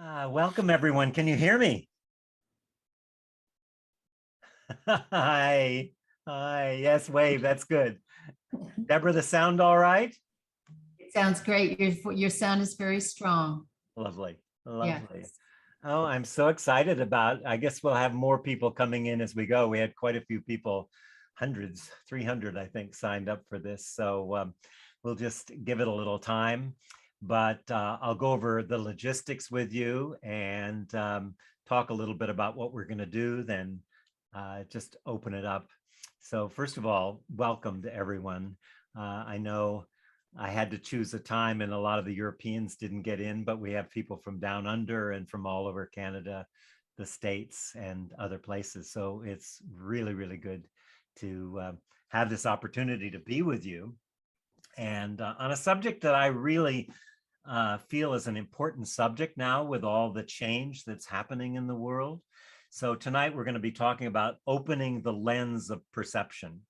Welcome, everyone. Can you hear me? Hi. Hi. Yes, wave. That's good. Deborah, the sound all right? It sounds great. Your sound is very strong. Lovely. Yeah. Lovely. Oh, I'm so excited about, I guess we'll have more people coming in as we go. We had quite a few people, hundreds, 300, I think, signed up for this. So we'll just give it a little time. But I'll go over the logistics with you and talk a little bit about what we're going to do, then just open it up. So first of all, welcome to everyone. I know I had to choose a time and a lot of the Europeans didn't get in, but we have people from down under and from all over Canada, the States and other places. So it's really, really good to have this opportunity to be with you. And on a subject that I really feel is an important subject now with all the change that's happening in the world. So tonight we're going to be talking about opening the lens of perception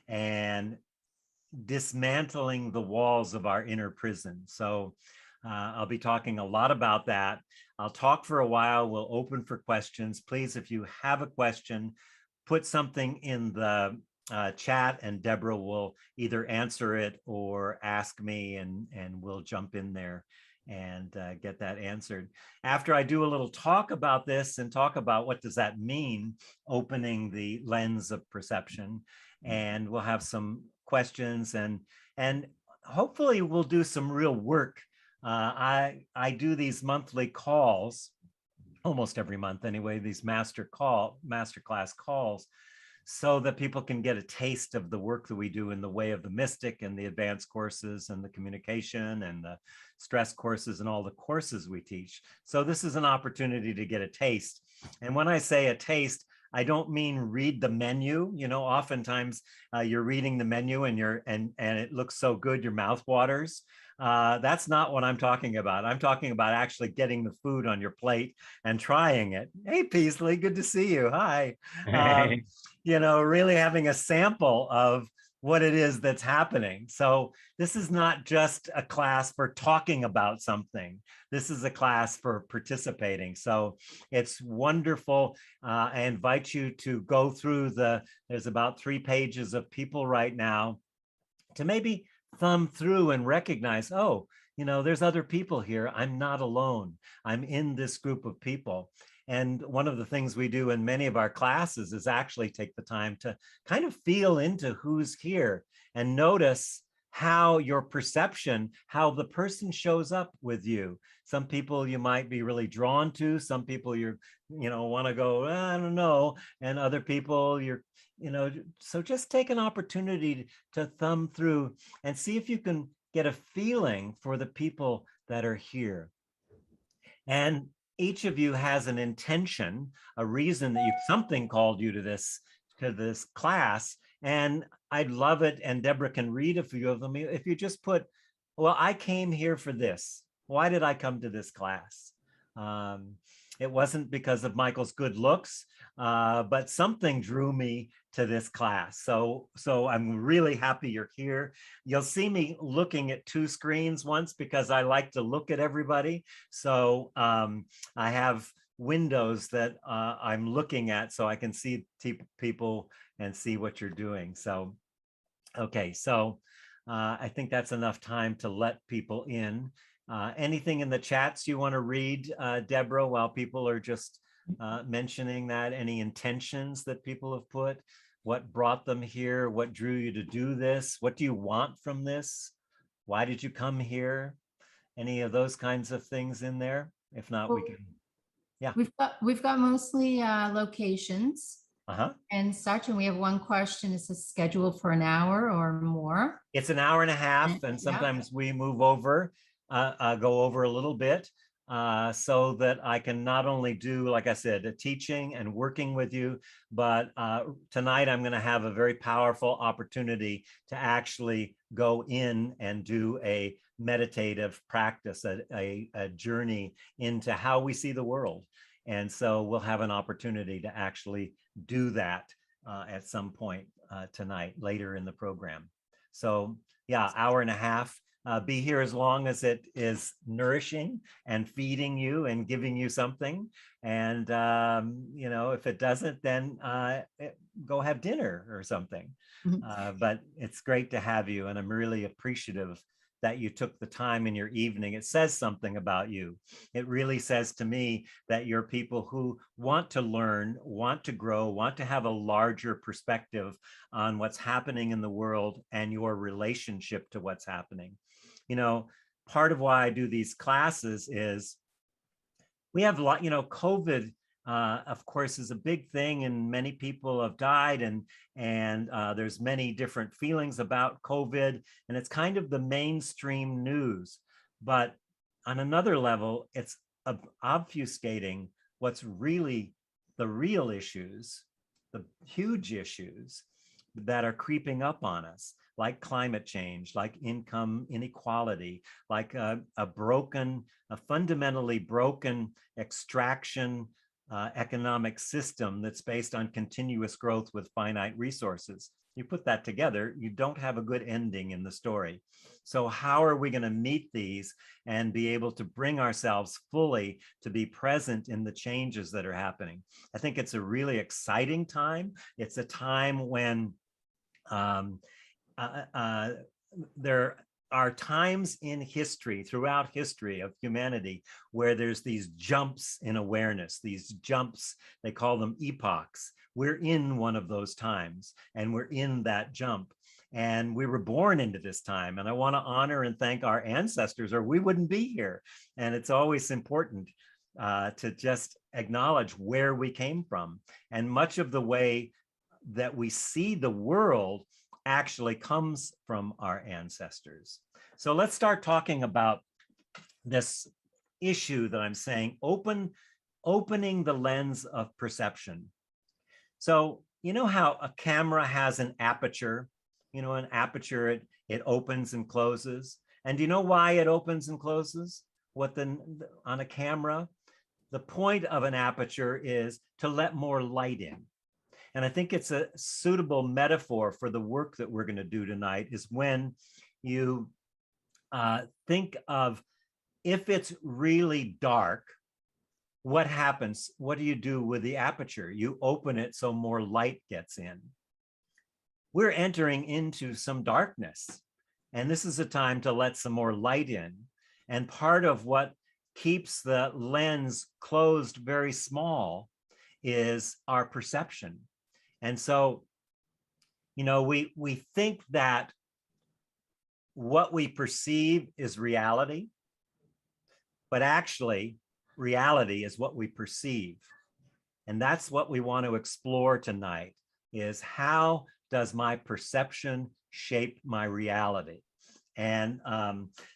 and dismantling the walls of our inner prison. So I'll be talking a lot about that. I'll talk for a while. We'll open for questions. Please, if you have a question, put something in the chat and Deborah will either answer it or ask me and we'll jump in there and get that answered. After I do a little talk about this and talk about what does that mean, opening the lens of perception, and we'll have some questions and hopefully we'll do some real work. I do these monthly calls, almost every month anyway, these masterclass calls, so that people can get a taste of the work that we do in the way of the mystic and the advanced courses and the communication and the stress courses and all the courses we teach. So this is an opportunity to get a taste. And when I say a taste, I don't mean read the menu. You know, oftentimes you're reading the menu and it looks so good, your mouth waters. That's not what I'm talking about. I'm talking about actually getting the food on your plate and trying it. Hey, Peasley, good to see you. Hi. Hey. You know, really having a sample of what it is that's happening. So this is not just a class for talking about something. This is a class for participating. So it's wonderful. I invite you to go through there's about 3 pages of people right now to maybe thumb through and recognize, oh, you know, there's other people here. I'm not alone. I'm in this group of people. And one of the things we do in many of our classes is actually take the time to kind of feel into who's here and notice how your perception, how the person shows up with you. Some people you might be really drawn to, some people you want to go, I don't know, and other people so just take an opportunity to thumb through and see if you can get a feeling for the people that are here. And each of you has an intention, a reason that something called you to this class. And I'd love it. And Deborah can read a few of them. If you just put, well, I came here for this. Why did I come to this class? It wasn't because of Michael's good looks, but something drew me to this class. So I'm really happy you're here. You'll see me looking at 2 screens once because I like to look at everybody. So I have windows that I'm looking at so I can see people and see what you're doing. So, okay, so I think that's enough time to let people in. Anything in the chats you want to read, Deborah, while people are just mentioning that? Any intentions that people have put? What brought them here? What drew you to do this? What do you want from this? Why did you come here? Any of those kinds of things in there? If not, we can, yeah. We've got mostly locations Uh-huh. and such, and we have one question. Is this scheduled for an hour or more? It's an hour and a half, and sometimes we move over, go over a little bit, so that I can not only do, like I said, a teaching and working with you, but tonight I'm going to have a very powerful opportunity to actually go in and do a meditative practice, a journey into how we see the world. And so we'll have an opportunity to actually do that at some point tonight, later in the program. So yeah, hour and a half. be here as long as it is nourishing and feeding you and giving you something. And, if it doesn't, then go have dinner or something. Mhm. But it's great to have you. And I'm really appreciative that you took the time in your evening. It says something about you. It really says to me that you're people who want to learn, want to grow, want to have a larger perspective on what's happening in the world and your relationship to what's happening. You know, part of why I do these classes is we have a lot, COVID, of course, is a big thing, and many people have died, and there's many different feelings about COVID, and it's kind of the mainstream news. But on another level, it's obfuscating what's really the real issues, the huge issues that are creeping up on us, like climate change, like income inequality, like a fundamentally broken extraction economic system that's based on continuous growth with finite resources. You put that together, you don't have a good ending in the story. So how are we going to meet these and be able to bring ourselves fully to be present in the changes that are happening? I think it's a really exciting time. It's a time when um, there are times in history, throughout history of humanity, where there's these jumps in awareness, these jumps, they call them epochs. We're in one of those times, and we're in that jump. And we were born into this time. And I want to honor and thank our ancestors, or we wouldn't be here. And it's always important to just acknowledge where we came from. And much of the way that we see the world actually comes from our ancestors. So let's start talking about this issue that I'm saying, opening the lens of perception. So you know how a camera has an aperture, an aperture, it opens and closes. And do you know why it opens and closes? On a camera, the point of an aperture is to let more light in. And I think it's a suitable metaphor for the work that we're going to do tonight is when you think of, if it's really dark, what happens? What do you do with the aperture? You open it so more light gets in. We're entering into some darkness, and this is a time to let some more light in. And part of what keeps the lens closed very small is our perception. And so, we think that what we perceive is reality, but actually reality is what we perceive. And that's what we want to explore tonight, is how does my perception shape my reality? And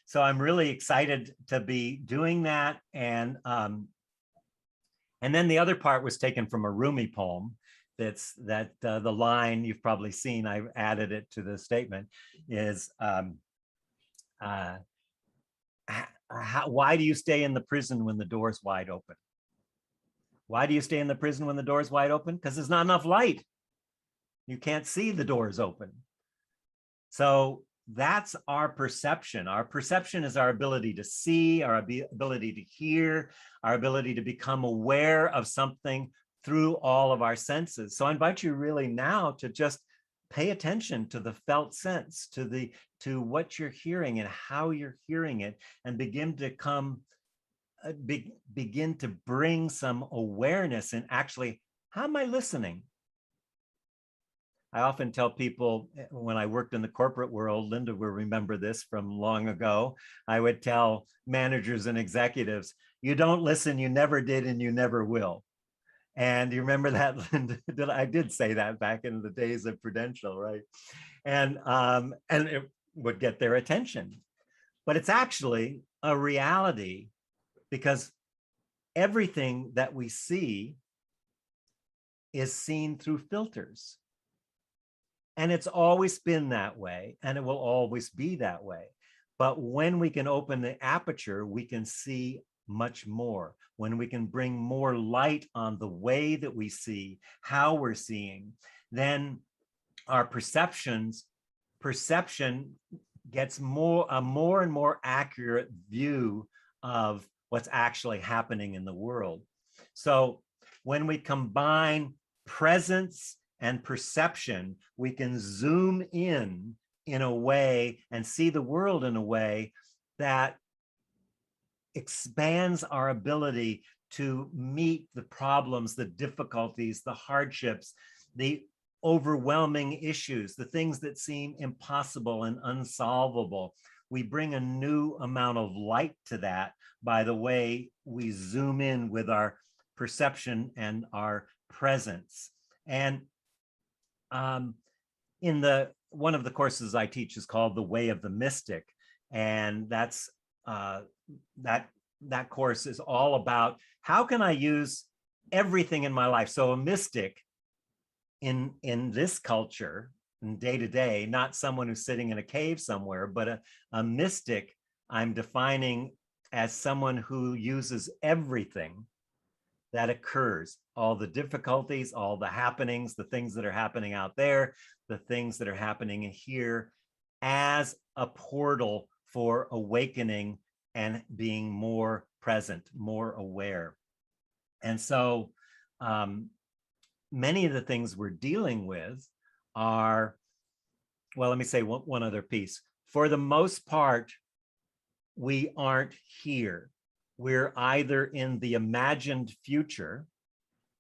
so I'm really excited to be doing that. And then the other part was taken from a Rumi poem. The line you've probably seen, I've added it to the statement, is why do you stay in the prison when the door's wide open? Why do you stay in the prison when the door's wide open? Because there's not enough light. You can't see the doors open. So that's our perception. Our perception is our ability to see, our ability to hear, our ability to become aware of something through all of our senses. So I invite you really now to just pay attention to the felt sense, to what you're hearing and how you're hearing it, and begin to bring some awareness in actually, how am I listening? I often tell people when I worked in the corporate world, Linda will remember this from long ago, I would tell managers and executives, you don't listen, you never did, and you never will. And you remember that, Linda? I did say that back in the days of Prudential, right? And it would get their attention. But it's actually a reality, because everything that we see is seen through filters. And it's always been that way, and it will always be that way. But when we can open the aperture, we can see much more. When we can bring more light on the way that we see, how we're seeing, then our perception gets a more and more accurate view of what's actually happening in the world. So when we combine presence and perception, we can zoom in a way and see the world in a way that expands our ability to meet the problems, the difficulties, the hardships, the overwhelming issues, the things that seem impossible and unsolvable. We bring a new amount of light to that by the way we zoom in with our perception and our presence. And in one of the courses I teach is called The Way of the Mystic, and that's that course is all about how can I use everything in my life. So a mystic in this culture, in day to day, not someone who's sitting in a cave somewhere, but a mystic I'm defining as someone who uses everything that occurs, all the difficulties, all the happenings, the things that are happening out there, the things that are happening here, as a portal for awakening and being more present, more aware. And so many of the things we're dealing with are, well, let me say one other piece. For the most part, we aren't here. We're either in the imagined future.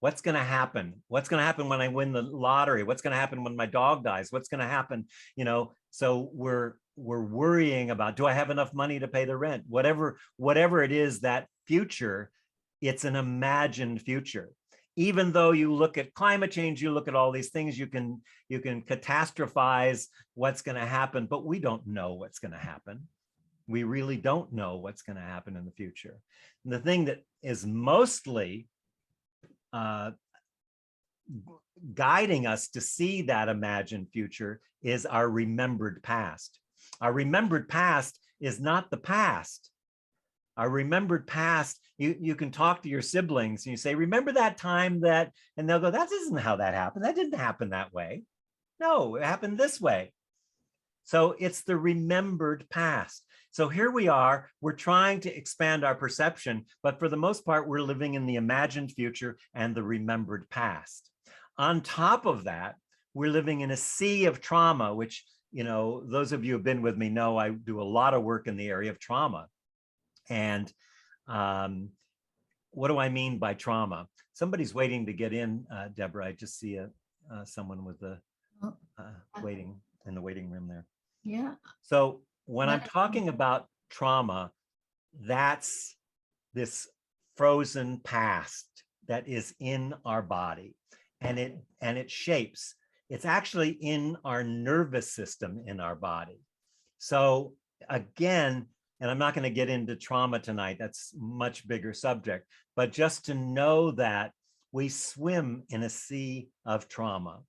What's going to happen? What's going to happen when I win the lottery? What's going to happen when my dog dies? What's going to happen? You know, so we're worrying about, do I have enough money to pay the rent? Whatever it is, that future, it's an imagined future. Even though you look at climate change, you look at all these things, you can catastrophize what's going to happen, but we don't know what's going to happen. We really don't know what's going to happen in the future. And the thing that is mostly guiding us to see that imagined future is our remembered past. Our remembered past is not the past. Our remembered past, you can talk to your siblings and you say, remember that time that, and they'll go, that isn't how that happened. That didn't happen that way. No, it happened this way. So it's the remembered past. So here we are, we're trying to expand our perception, but for the most part, we're living in the imagined future and the remembered past. On top of that, we're living in a sea of trauma, which, you know, those of you who have been with me know I do a lot of work in the area of trauma. And what do I mean by trauma? Somebody's waiting to get in, Deborah. I just see someone with the waiting in the waiting room there. Yeah. So when I'm talking about trauma, that's this frozen past that is in our body, and it shapes. It's actually in our nervous system in our body. So again, and I'm not going to get into trauma tonight, that's a much bigger subject, but just to know that we swim in a sea of trauma.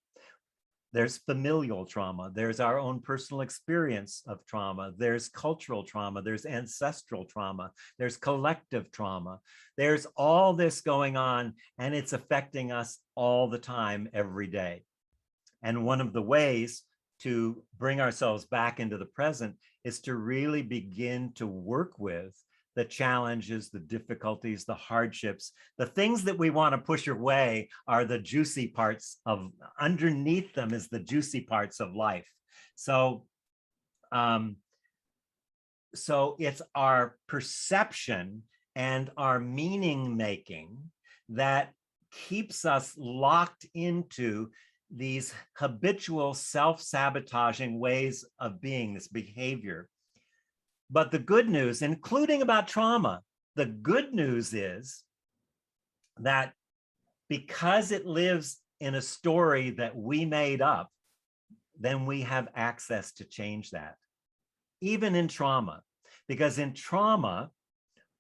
There's familial trauma, there's our own personal experience of trauma, there's cultural trauma, there's ancestral trauma, there's collective trauma. There's all this going on, and it's affecting us all the time, every day. And one of the ways to bring ourselves back into the present is to really begin to work with the challenges, the difficulties, the hardships. The things that we want to push away are the juicy parts of, underneath them is the juicy parts of life. So it's our perception and our meaning making that keeps us locked into these habitual self-sabotaging ways of being, this behavior. But the good news, including about trauma, the good news is that because it lives in a story that we made up, then we have access to change that, even in trauma. Because in trauma,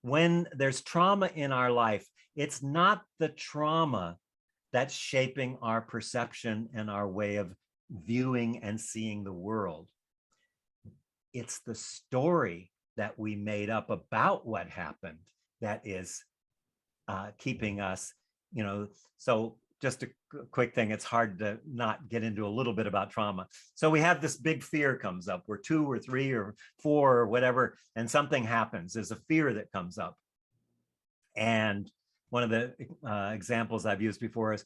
when there's trauma in our life, it's not the trauma that's shaping our perception and our way of viewing and seeing the world. It's the story that we made up about what happened that is keeping us, you know. So just a quick thing. It's hard to not get into a little bit about trauma. So we have this big fear comes up. We're 2 or 3 or 4 or whatever, and something happens. There's a fear that comes up. And one of the examples I've used before is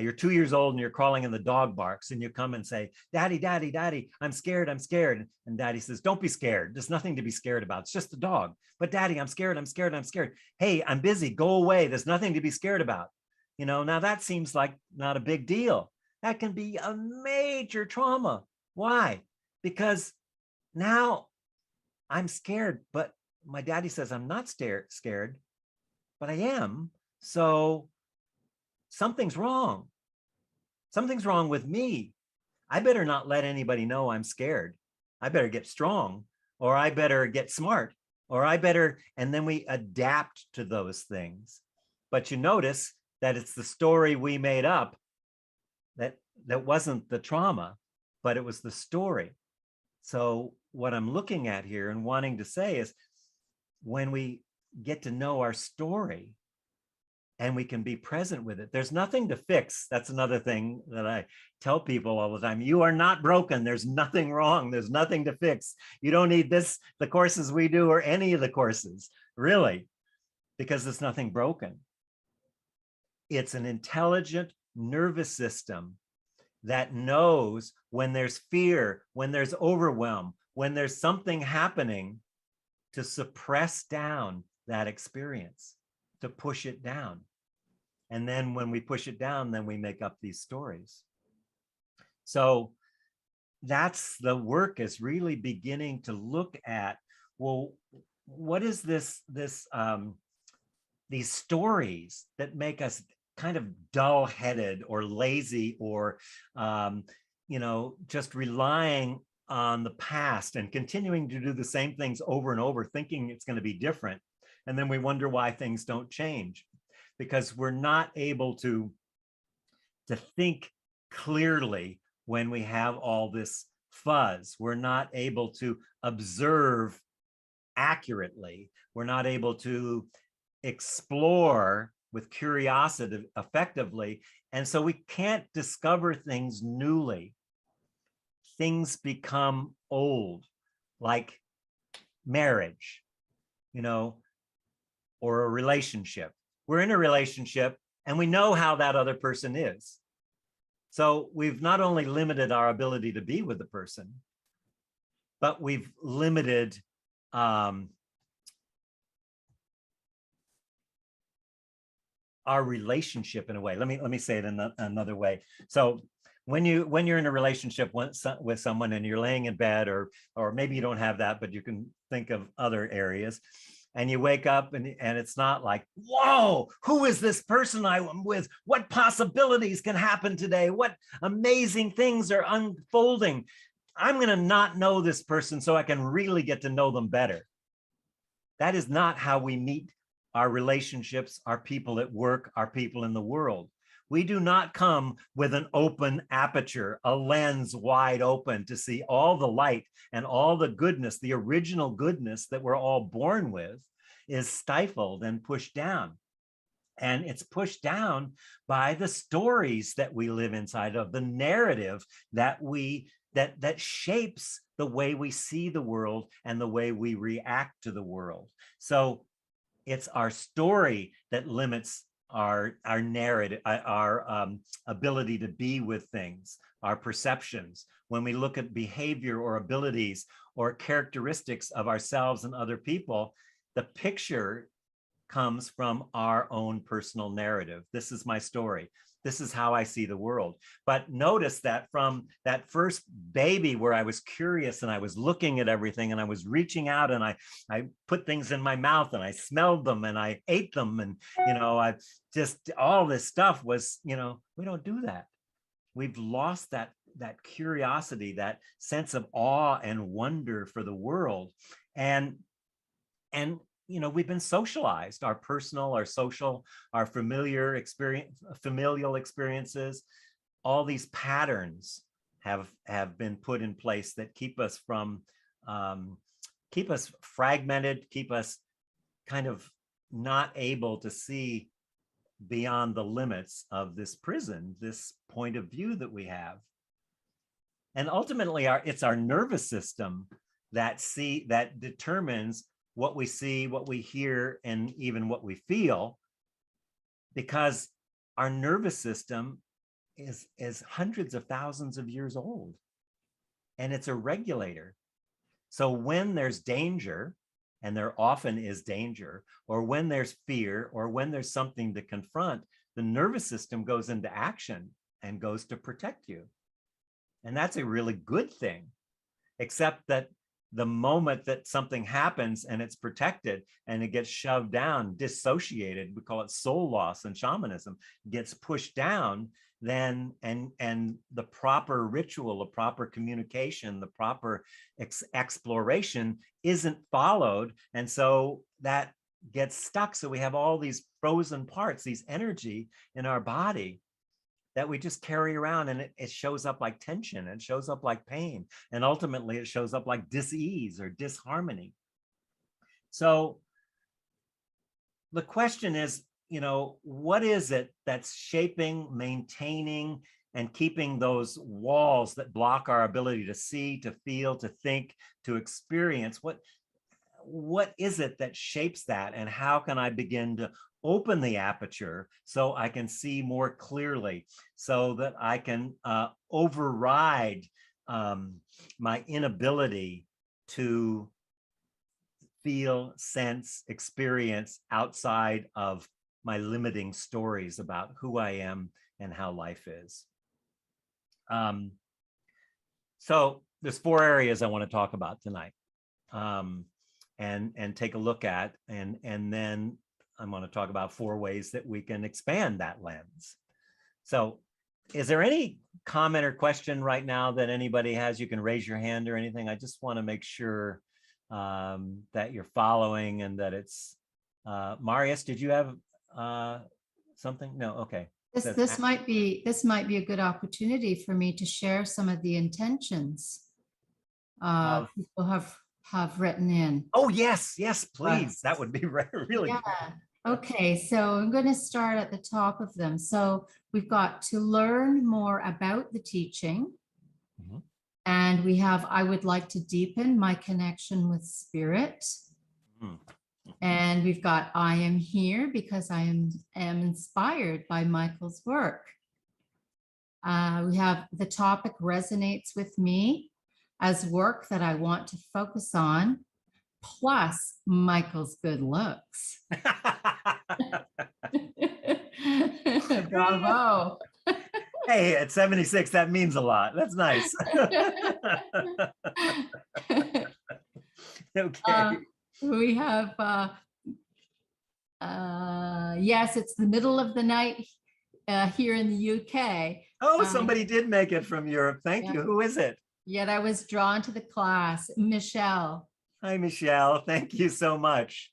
you're 2 years old and you're crawling and the dog barks, and you come and say, "Daddy, daddy, daddy, I'm scared, I'm scared." And daddy says, "Don't be scared. There's nothing to be scared about. It's just a dog." "But daddy, I'm scared, I'm scared, I'm scared." "Hey, I'm busy. Go away. There's nothing to be scared about." Now that seems like not a big deal. That can be a major trauma. Why? Because now I'm scared, but my daddy says I'm not scared, but I am. So something's wrong. Something's wrong with me. I better not let anybody know I'm scared. I better get strong, or I better get smart, or I better, and then we adapt to those things. But you notice that it's the story we made up that wasn't the trauma, but it was the story. So what I'm looking at here and wanting to say is, when we get to know our story and we can be present with it, there's nothing to fix. That's another thing that I tell people all the time. You are not broken. There's nothing wrong. There's nothing to fix. You don't need the courses we do, or any of the courses, really, because there's nothing broken. It's an intelligent nervous system that knows when there's fear, when there's overwhelm, when there's something happening, to suppress down that experience, to push it down. And then when we push it down, then we make up these stories. So that's the work, is really beginning to look at, well, what is these stories that make us kind of dull-headed or lazy, or just relying on the past and continuing to do the same things over and over, thinking it's going to be different. And then we wonder why things don't change, because we're not able to think clearly when we have all this fuzz. We're not able to observe accurately. We're not able to explore with curiosity effectively. And so we can't discover things newly. Things become old, like marriage, or a relationship. We're in a relationship and we know how that other person is. So we've not only limited our ability to be with the person, but we've limited our relationship in a way. Let me say it in another way. So when you're in a relationship with someone and you're laying in bed, or maybe you don't have that, but you can think of other areas, and you wake up and it's not like, whoa, who is this person I'm with? What possibilities can happen today? What amazing things are unfolding? I'm going to not know this person so I can really get to know them better. That is not how we meet our relationships, our people at work, our people in the world. We do not come with an open aperture, a lens wide open to see all the light and all the goodness. The original goodness that we're all born with is stifled and pushed down. And it's pushed down by the stories that we live inside of, the narrative that that shapes the way we see the world and the way we react to the world. So it's our story that limits our narrative, our ability to be with things, our perceptions. When we look at behavior or abilities or characteristics of ourselves and other people, the picture comes from our own personal narrative. This is my story. This is how I see the world. But notice that from that first baby where I was curious and I was looking at everything and I was reaching out and I put things in my mouth and I smelled them and I ate them, and I just, all this stuff was, we don't do that. We've lost that curiosity, that sense of awe and wonder for the world. And we've been socialized, our personal, our social, our familial experiences. All these patterns have been put in place that keep us fragmented, keep us kind of not able to see beyond the limits of this prison, this point of view that we have. And ultimately, it's our nervous system that determines what we see, what we hear, and even what we feel, because our nervous system is hundreds of thousands of years old, and it's a regulator. So when there's danger, and there often is danger, or when there's fear, or when there's something to confront, the nervous system goes into action and goes to protect you. And that's a really good thing, except that the moment that something happens and it's protected and it gets shoved down, dissociated, we call it soul loss in shamanism, gets pushed down, then and the proper ritual, the proper communication, the proper exploration isn't followed. And so that gets stuck. So we have all these frozen parts, these energy in our body that we just carry around, and it shows up like tension, it shows up like pain, and ultimately it shows up like dis-ease or disharmony. So the question is, what is it that's shaping, maintaining, and keeping those walls that block our ability to see, to feel, to think, to experience? What is it that shapes that, and how can I begin to open the aperture so I can see more clearly, so that I can override my inability to feel, sense, experience outside of my limiting stories about who I am and how life is. So there's 4 areas I want to talk about tonight, and take a look at, and then I'm going to talk about 4 ways that we can expand that lens. So is there any comment or question right now that anybody has? You can raise your hand or anything. I just want to make sure that you're following, and that it's Marius, did you have something? No. Okay. This might be a good opportunity for me to share some of the intentions people have written in. Oh, yes, please. That would be really yeah. good. Okay, so I'm going to start at the top of them. So we've got to learn more about the teaching. Mm-hmm. And we have, I would like to deepen my connection with spirit. Mm-hmm. And we've got, I am here because I am inspired by Michael's work. We have, the topic resonates with me as work that I want to focus on, plus Michael's good looks. Bravo. Hey, at 76, that means a lot. That's nice. Okay. We have, yes, it's the middle of the night here in the UK. Oh, somebody did make it from Europe. Thank you. Who is it? Yet I was drawn to the class. Michelle. Hi, Michelle. Thank you so much.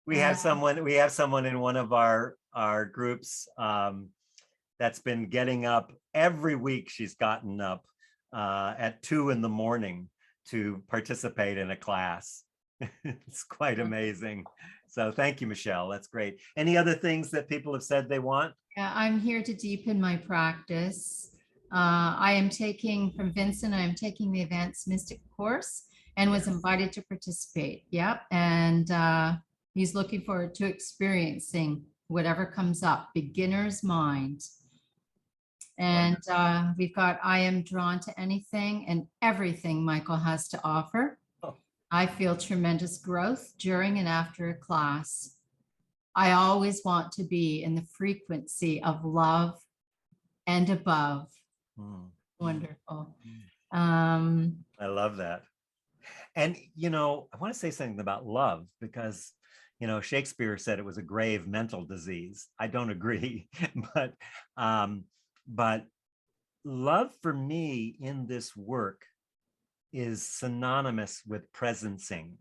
We have someone in one of our groups that's been getting up every week. She's gotten up at 2 a.m. to participate in a class. It's quite amazing. So thank you, Michelle. That's great. Any other things that people have said they want? Yeah, I'm here to deepen my practice. I am taking, from Vincent, I am taking the Advanced Mystic course and was invited to participate. Yep. And he's looking forward to experiencing whatever comes up, beginner's mind. And we've got, I am drawn to anything and everything Michael has to offer. Oh. I feel tremendous growth during and after a class. I always want to be in the frequency of love and above. Wonderful. I love that. And, I want to say something about love, because, Shakespeare said it was a grave mental disease. I don't agree, but love for me in this work is synonymous with presencing,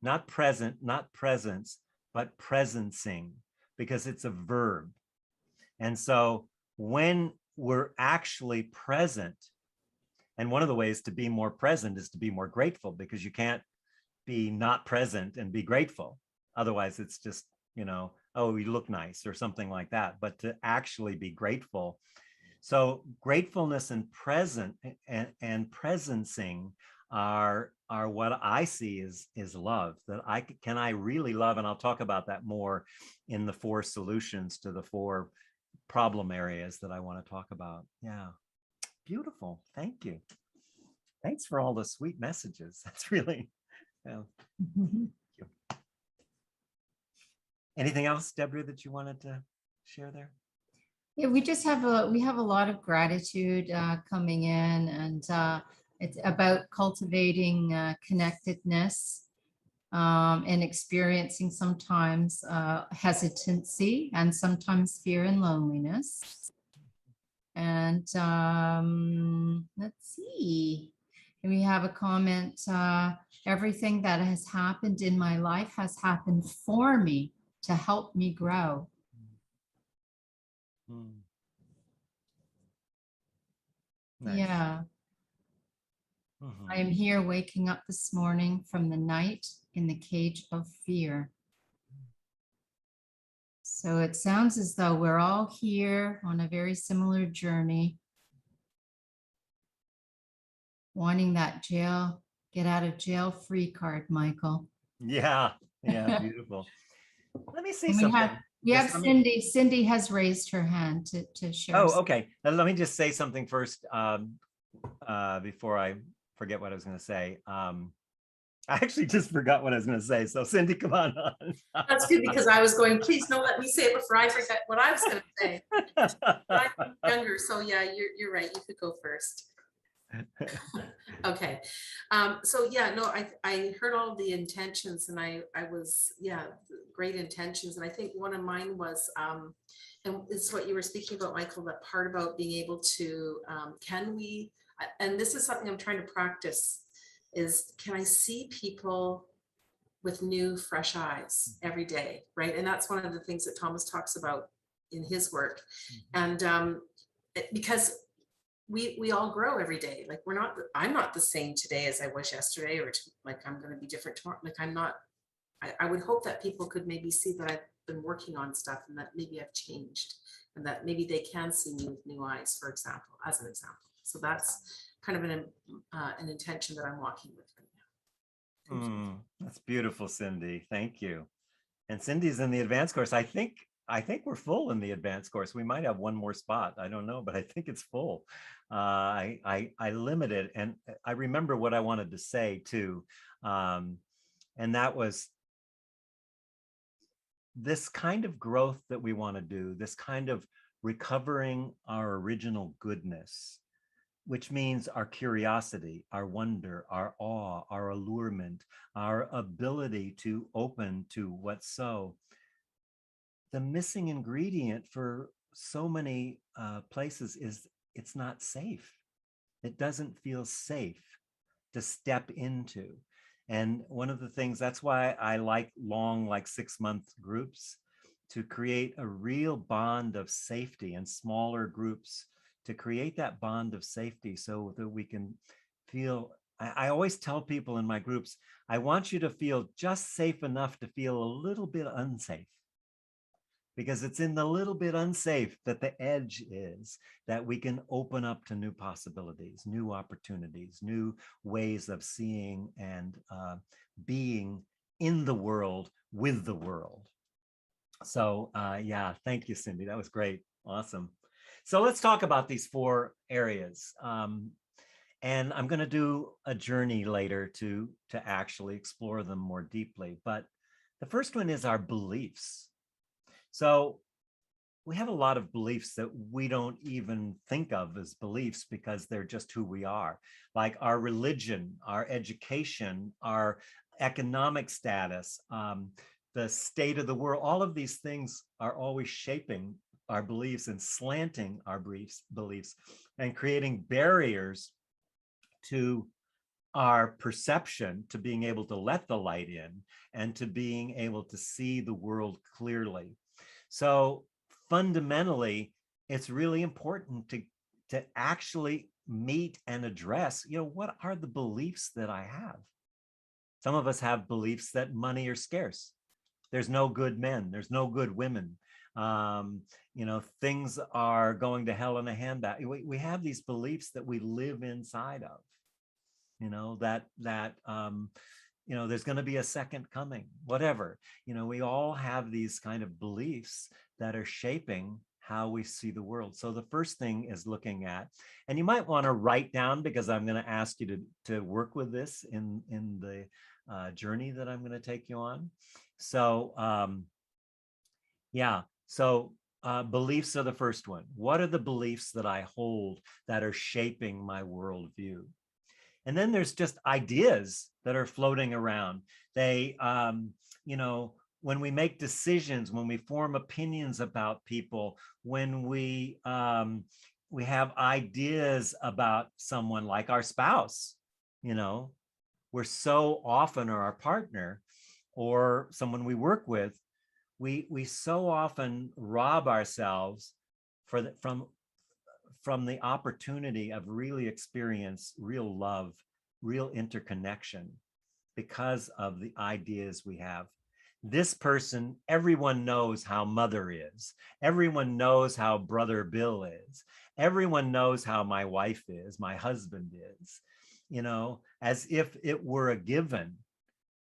not present, not presence, but presencing, because it's a verb. And so when we're actually present, and one of the ways to be more present is to be more grateful, because you can't be not present and be grateful. Otherwise, it's just oh, you look nice or something like that, but to actually be grateful. So gratefulness and and presencing are what I see is love. That I really love, and I'll talk about that more in the 4 solutions to the 4 problem areas that I want to talk about. Yeah, beautiful. Thank you. Thanks for all the sweet messages. That's really, yeah. Anything else, Deborah, that you wanted to share there? Yeah, we have a lot of gratitude coming in, and it's about cultivating connectedness and experiencing sometimes hesitancy and sometimes fear and loneliness. And let's see. And we have a comment. Everything that has happened in my life has happened for me to help me grow. Nice. Yeah. I am here waking up this morning from the night in the cage of fear. So it sounds as though we're all here on a very similar journey, wanting that get out of jail free card, Michael. Yeah, yeah, beautiful. Let me say And something. we have Cindy. Cindy has raised her hand to share. Oh, okay. Let me just say something first before I forget what I was going to say. I actually just forgot what I was going to say. So Cindy, come on. That's good, because I was going, please don't let me say it before I forget what I was going to say. I'm younger, so yeah, you're right. You could go first. Okay. So yeah, no, I heard all the intentions, and I was, yeah, great intentions. And I think one of mine was, and it's what you were speaking about, Michael, that part about being able to, and this is something I'm trying to practice, is can I see people with new, fresh eyes every day, right? And that's one of the things that Thomas talks about in his work. And because we all grow every day. Like I'm not the same today as I was yesterday, or like I'm going to be different tomorrow. Like I would hope that people could maybe see that I've been working on stuff, and that maybe I've changed, and that maybe they can see me with new eyes, for example, as an example. So that's kind of an intention that I'm walking with right now. That's beautiful, Cindy. Thank you. And Cindy's in the advanced course. I think we're full in the advanced course. We might have one more spot. I don't know, but I think it's full. I limited, and I remember what I wanted to say too, and that was this kind of growth that we want to do. This kind of recovering our original goodness, which means our curiosity, our wonder, our awe, our allurement, our ability to open to what's so. The missing ingredient for so many places is it's not safe. It doesn't feel safe to step into. And one of the things, that's why I like long, like 6-month groups, to create a real bond of safety, and smaller groups to create that bond of safety so that we can feel. I always tell people in my groups, I want you to feel just safe enough to feel a little bit unsafe, because it's in the little bit unsafe that the edge is, that we can open up to new possibilities, new opportunities, new ways of seeing and being in the world with the world. So yeah, thank you, Cindy. That was great. Awesome. So let's talk about these 4 areas. And I'm going to do a journey later to actually explore them more deeply. But the first one is our beliefs. So we have a lot of beliefs that we don't even think of as beliefs because they're just who we are, like our religion, our education, our economic status, the state of the world. All of these things are always shaping our beliefs and slanting our beliefs and creating barriers to our perception, to being able to let the light in and to being able to see the world clearly. So fundamentally, it's really important to actually meet and address, what are the beliefs that I have? Some of us have beliefs that money is scarce. There's no good men. There's no good women. Things are going to hell in a handbasket. We have these beliefs that we live inside of, there's going to be a second coming, whatever. We all have these kind of beliefs that are shaping how we see the world. So the first thing is looking at, and you might want to write down, because I'm going to ask you to work with this in the journey that I'm going to take you on. So beliefs are the first one. What are the beliefs that I hold that are shaping my worldview? And then there's just ideas that are floating around. They, when we make decisions, when we form opinions about people, when we have ideas about someone like our spouse, we're so often, or our partner, or someone we work with, we so often rob ourselves from the opportunity of really experience real love, real interconnection, because of the ideas we have. This person, everyone knows how mother is. Everyone knows how brother Bill is. Everyone knows how my wife is, my husband is, as if it were a given.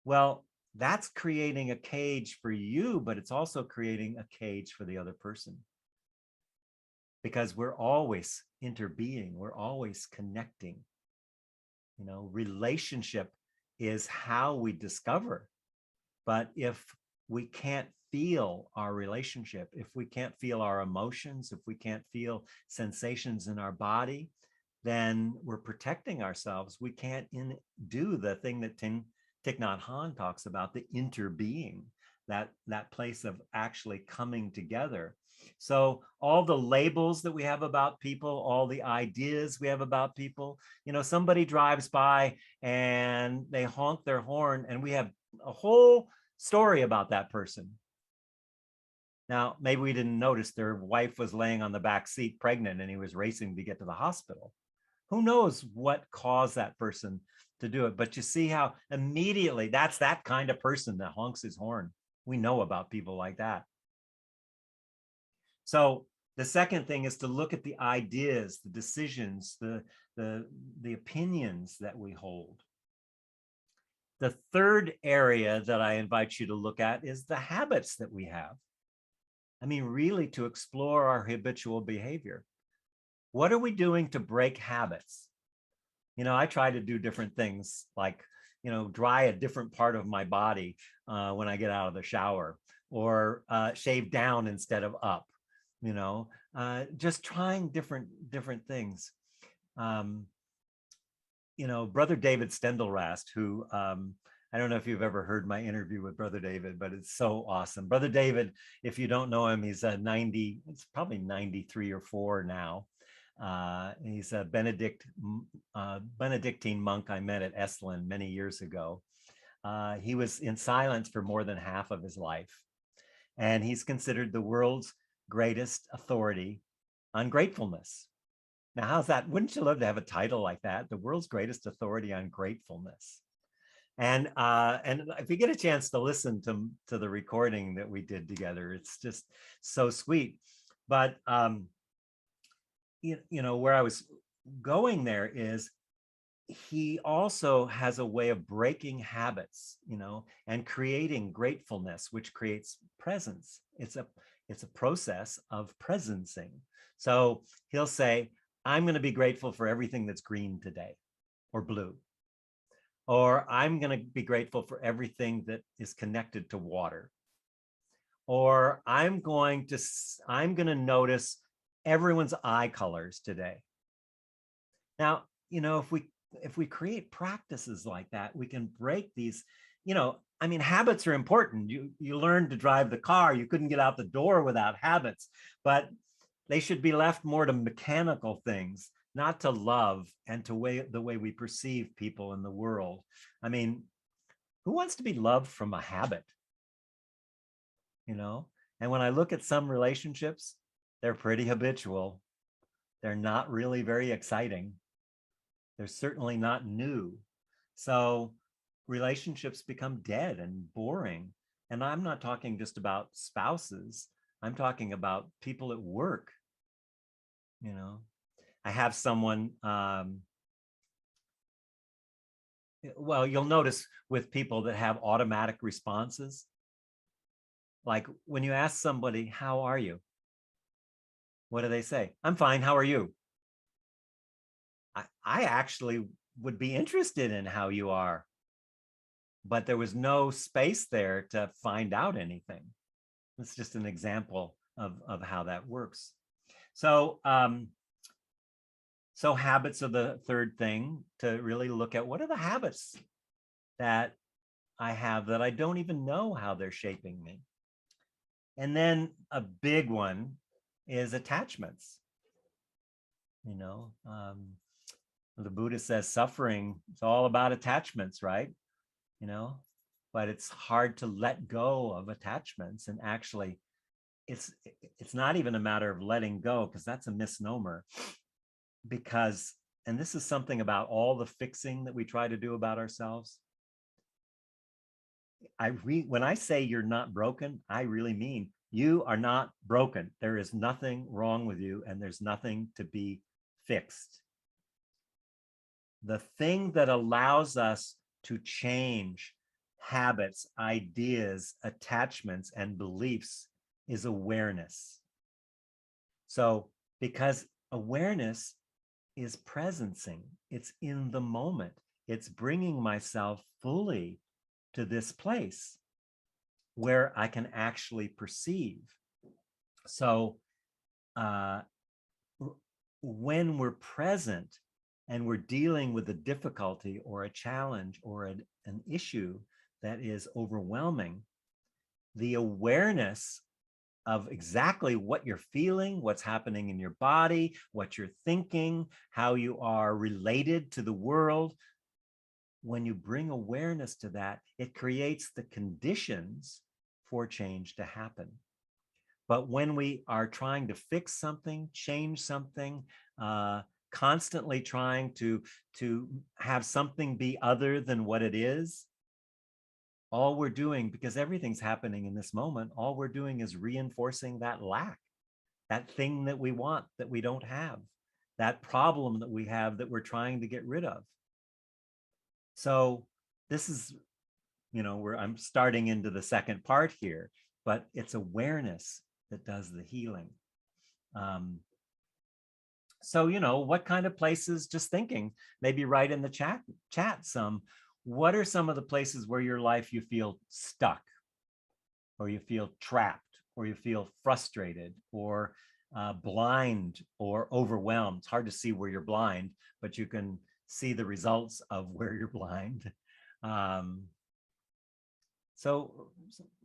Well, that's creating a cage for you, but it's also creating a cage for the other person. Because we're always interbeing, we're always connecting. Relationship is how we discover. But if we can't feel our relationship, if we can't feel our emotions, if we can't feel sensations in our body, then we're protecting ourselves. We can't do the thing that Thich Nhat Hanh talks about, the interbeing, that place of actually coming together. So all the labels that we have about people, all the ideas we have about people, somebody drives by and they honk their horn and we have a whole story about that person. Now, maybe we didn't notice their wife was laying on the back seat pregnant and he was racing to get to the hospital. Who knows what caused that person to do it? But you see how immediately that's that kind of person that honks his horn. We know about people like that. So the second thing is to look at the ideas, the decisions, the opinions that we hold. The third area that I invite you to look at is the habits that we have. I mean, really to explore our habitual behavior. What are we doing to break habits? I try to do different things, like, dry a different part of my body when I get out of the shower, or shave down instead of up, just trying different things. Brother David Stendelrast, who I don't know if you've ever heard my interview with Brother David, but it's so awesome. Brother David, if you don't know him, he's it's probably 93 or 4 now. He's a Benedictine monk I met at Esalen many years ago. He was in silence for more than half of his life. And he's considered the world's greatest authority on gratefulness. Now, how's that? Wouldn't you love to have a title like that? The world's greatest authority on gratefulness. And if you get a chance to listen to the recording that we did together, it's just so sweet. But where I was going there is, he also has a way of breaking habits, and creating gratefulness, which creates presence. It's a process of presencing. So he'll say, I'm going to be grateful for everything that's green today, or blue. Or I'm going to be grateful for everything that is connected to water. Or I'm going to notice everyone's eye colors today. Now, if we create practices like that, we can break these, habits are important. You learn to drive the car. You couldn't get out the door without habits, but they should be left more to mechanical things, not to love and to the way we perceive people in the world. I mean, who wants to be loved from a habit? And when I look at some relationships, they're pretty habitual. They're not really very exciting. They're certainly not new. So relationships become dead and boring. And I'm not talking just about spouses. I'm talking about people at work. You know, I have someone, well, you'll notice with people that have automatic responses, like when you ask somebody, how are you? What do they say? I'm fine. How are you? I actually would be interested in how you are, but there was no space there to find out anything. It's just an example of how that works. So, so habits are the third thing to really look at. What are the habits that I have that I don't even know how they're shaping me? And then a big one is attachments. You know, the Buddha says suffering, it's all about attachments, right? You know, but it's hard to let go of attachments. And actually, it's not even a matter of letting go, because that's a misnomer. Because, and this is something about all the fixing that we try to do about ourselves. When I say you're not broken, I really mean you are not broken. There is nothing wrong with you, and there's nothing to be fixed. The thing that allows us to change habits, ideas, attachments, and beliefs is awareness. So, because awareness is presencing, it's in the moment, it's bringing myself fully to this place where I can actually perceive. So, when we're present and we're dealing with a difficulty or a challenge or an issue that is overwhelming, the awareness of exactly what you're feeling, what's happening in your body, what you're thinking, how you are related to the world, when you bring awareness to that, it creates the conditions for change to happen. But when we are trying to fix something, change something, constantly trying to have something be other than what it is, all we're doing, because everything's happening in this moment, all we're doing is reinforcing that lack, that thing that we want that we don't have, that problem that we have that we're trying to get rid of. So this is, you know, where I'm starting into the second part here, but it's awareness that does the healing. So, you know, what kind of places, just thinking, maybe write in the chat some, what are some of the places where your life you feel stuck, or you feel trapped, or you feel frustrated, or blind, or overwhelmed? It's hard to see where you're blind, but you can see the results of where you're blind. So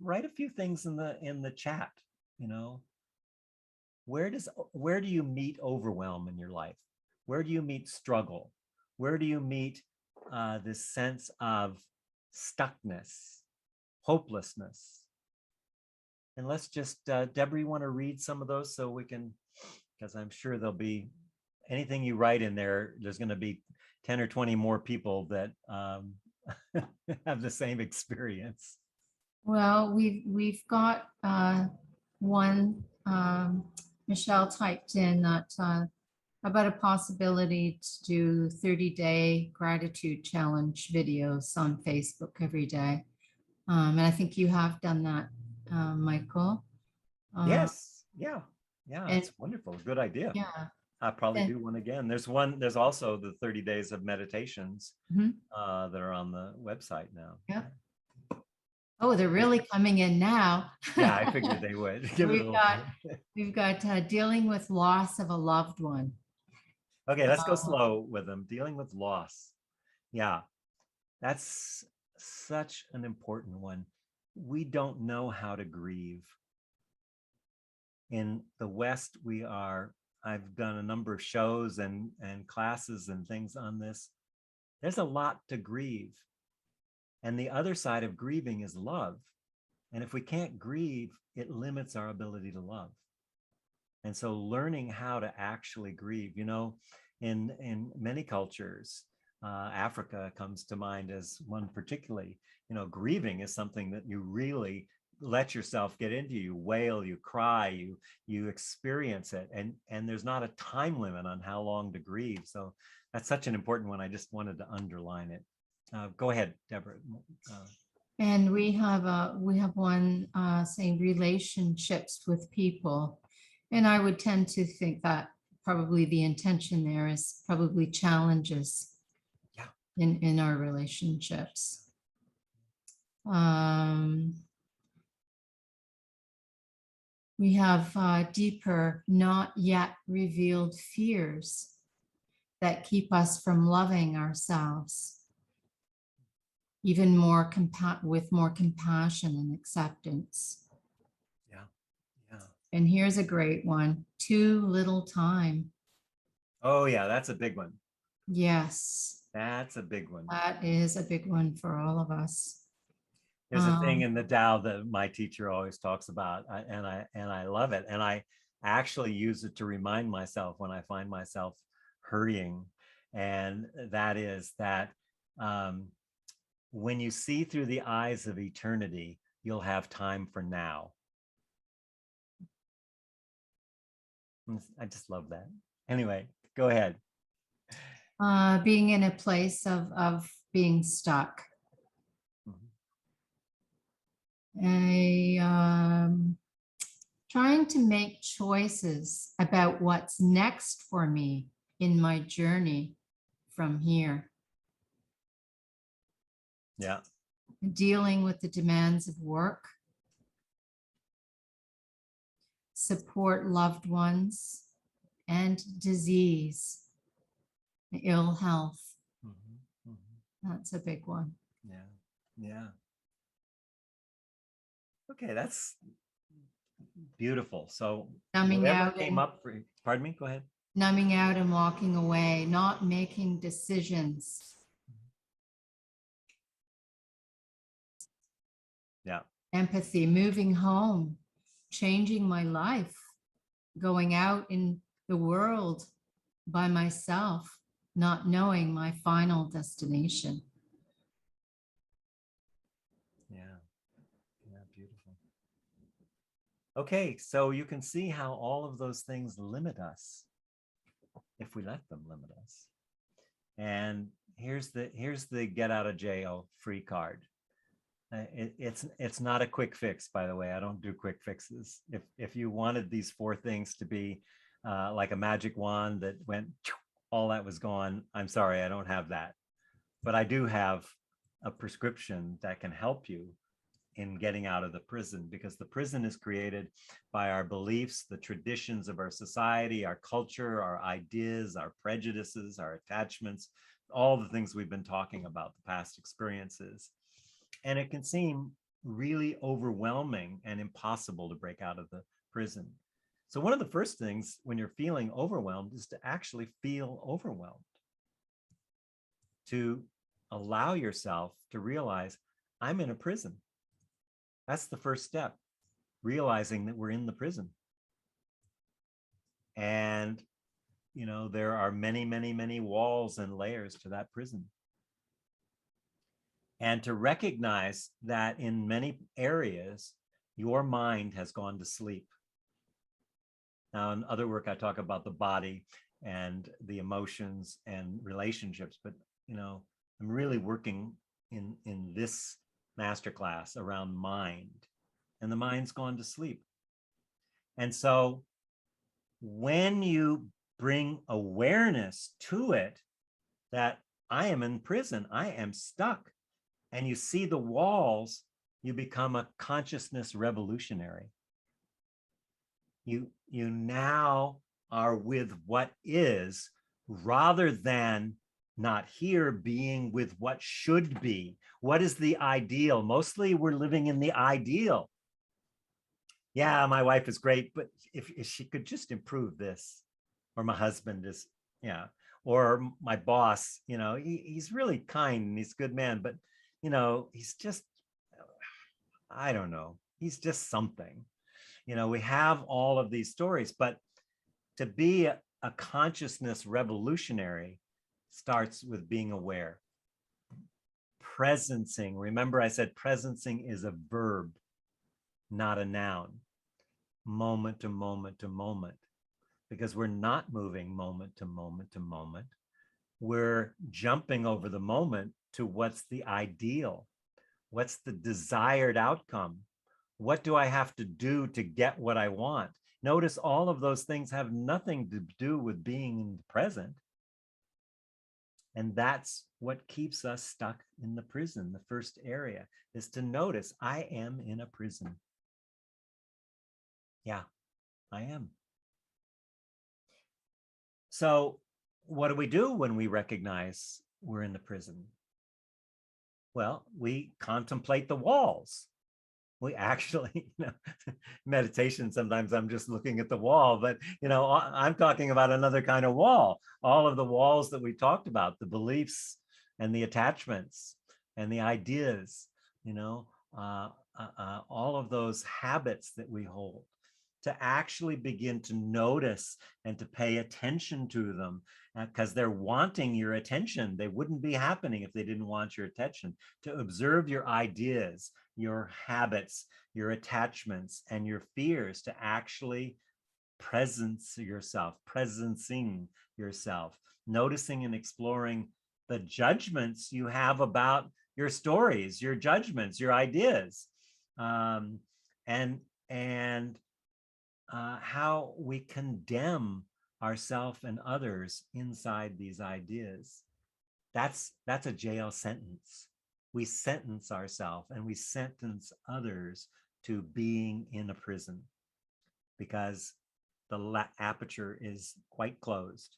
write a few things in the chat. You know, where do you meet overwhelm in your life? Where do you meet struggle? Where do you meet this sense of stuckness, hopelessness? And let's just, Deborah, you want to read some of those so we can, because I'm sure there'll be anything you write in there, there's going to be 10 or 20 more people that have the same experience. Well, we've got one. Michelle typed in that about a possibility to do 30-day gratitude challenge videos on Facebook every day. And I think you have done that, Michael. Yes. Yeah. And It's wonderful. Good idea. yeah. I'll probably And- do one again. There's also the 30 days of meditations Mhm. that are on the website now. Yeah. Oh, they're really coming in now. Yeah, I figured they would. Give it a little. We've got dealing with loss of a loved one. Okay, let's go slow with them. Dealing with loss. Yeah, that's such an important one. We don't know how to grieve. In the West, I've done a number of shows and classes and things on this. There's a lot to grieve. And the other side of grieving is love. And if we can't grieve, it limits our ability to love. And so learning how to actually grieve, you know, in many cultures, Africa comes to mind as one particularly, you know, grieving is something that you really let yourself get into, you wail, you cry, you experience it, and there's not a time limit on how long to grieve. So that's such an important one. I just wanted to underline it. Go ahead, Deborah. And we have one saying relationships with people. And I would tend to think that probably the intention there is probably challenges. Yeah. In our relationships. We have deeper, not yet revealed fears that keep us from loving ourselves, even more with more compassion and acceptance. Yeah, yeah. And here's a great one: too little time. Oh yeah, that's a big one. Yes, That's a big one. that is a big one for all of us. There's a thing in the Tao that my teacher always talks about, and I love it. And I actually use it to remind myself when I find myself hurrying. And that is that when you see through the eyes of eternity, you'll have time for now. I just love that. Anyway, go ahead. Being in a place of being stuck. Trying to make choices about what's next for me in my journey from here. Yeah. Dealing with the demands of work, support loved ones, and disease, ill health. Mm-hmm. Mm-hmm. That's a big one. Yeah. Yeah. Okay, that's beautiful. So numbing out came up for, pardon me, go ahead. Numbing out and walking away, not making decisions. Yeah. Empathy, moving home, changing my life, going out in the world by myself, not knowing my final destination. Yeah. Yeah, beautiful. Okay, so you can see how all of those things limit us if we let them limit us. And here's the get out of jail free card. It's not a quick fix, by the way. I don't do quick fixes. If you wanted these 4 things to be like a magic wand that went, all that was gone, I'm sorry, I don't have that. But I do have a prescription that can help you in getting out of the prison, because the prison is created by our beliefs, the traditions of our society, our culture, our ideas, our prejudices, our attachments, all the things we've been talking about, the past experiences. And it can seem really overwhelming and impossible to break out of the prison. So one of the first things when you're feeling overwhelmed is to actually feel overwhelmed, to allow yourself to realize I'm in a prison. That's the first step, realizing that we're in the prison. And, you know, there are many, many, many walls and layers to that prison. And to recognize that in many areas, your mind has gone to sleep. Now, in other work, I talk about the body and the emotions and relationships, but, you know, I'm really working in this masterclass around mind, and the mind's gone to sleep. And so when you bring awareness to it, that I am in prison, I am stuck, and you see the walls, you become a consciousness revolutionary. You now are with what is, rather than not here being with what should be. What is the ideal? Mostly we're living in the ideal. Yeah, my wife is great, but if she could just improve this, or my husband is, yeah, or my boss, you know, he's really kind and he's a good man, but, you know, he's just, I don't know, he's just something. You know, we have all of these stories, but to be a consciousness revolutionary starts with being aware. Presencing, remember I said presencing is a verb. not a noun, moment to moment to moment, because we're not moving moment to moment to moment. We're jumping over the moment to what's the ideal, what's the desired outcome, what do I have to do to get what I want. Notice all of those things have nothing to do with being in the present. And that's what keeps us stuck in the prison. The first area is to notice I am in a prison. Yeah, I am. So what do we do when we recognize we're in the prison? Well, we contemplate the walls. We actually, meditation, sometimes I'm just looking at the wall, but, I'm talking about another kind of wall. All of the walls that we talked about, the beliefs and the attachments and the ideas, all of those habits that we hold, to actually begin to notice and to pay attention to them, because they're wanting your attention. They wouldn't be happening if they didn't want your attention. To observe your ideas, your habits, your attachments, and your fears, to actually presence yourself, presencing yourself, noticing and exploring the judgments you have about your stories, your judgments, your ideas, and how we condemn ourselves and others inside these ideas. That's a jail sentence. We sentence ourselves and we sentence others to being in a prison, because the aperture is quite closed.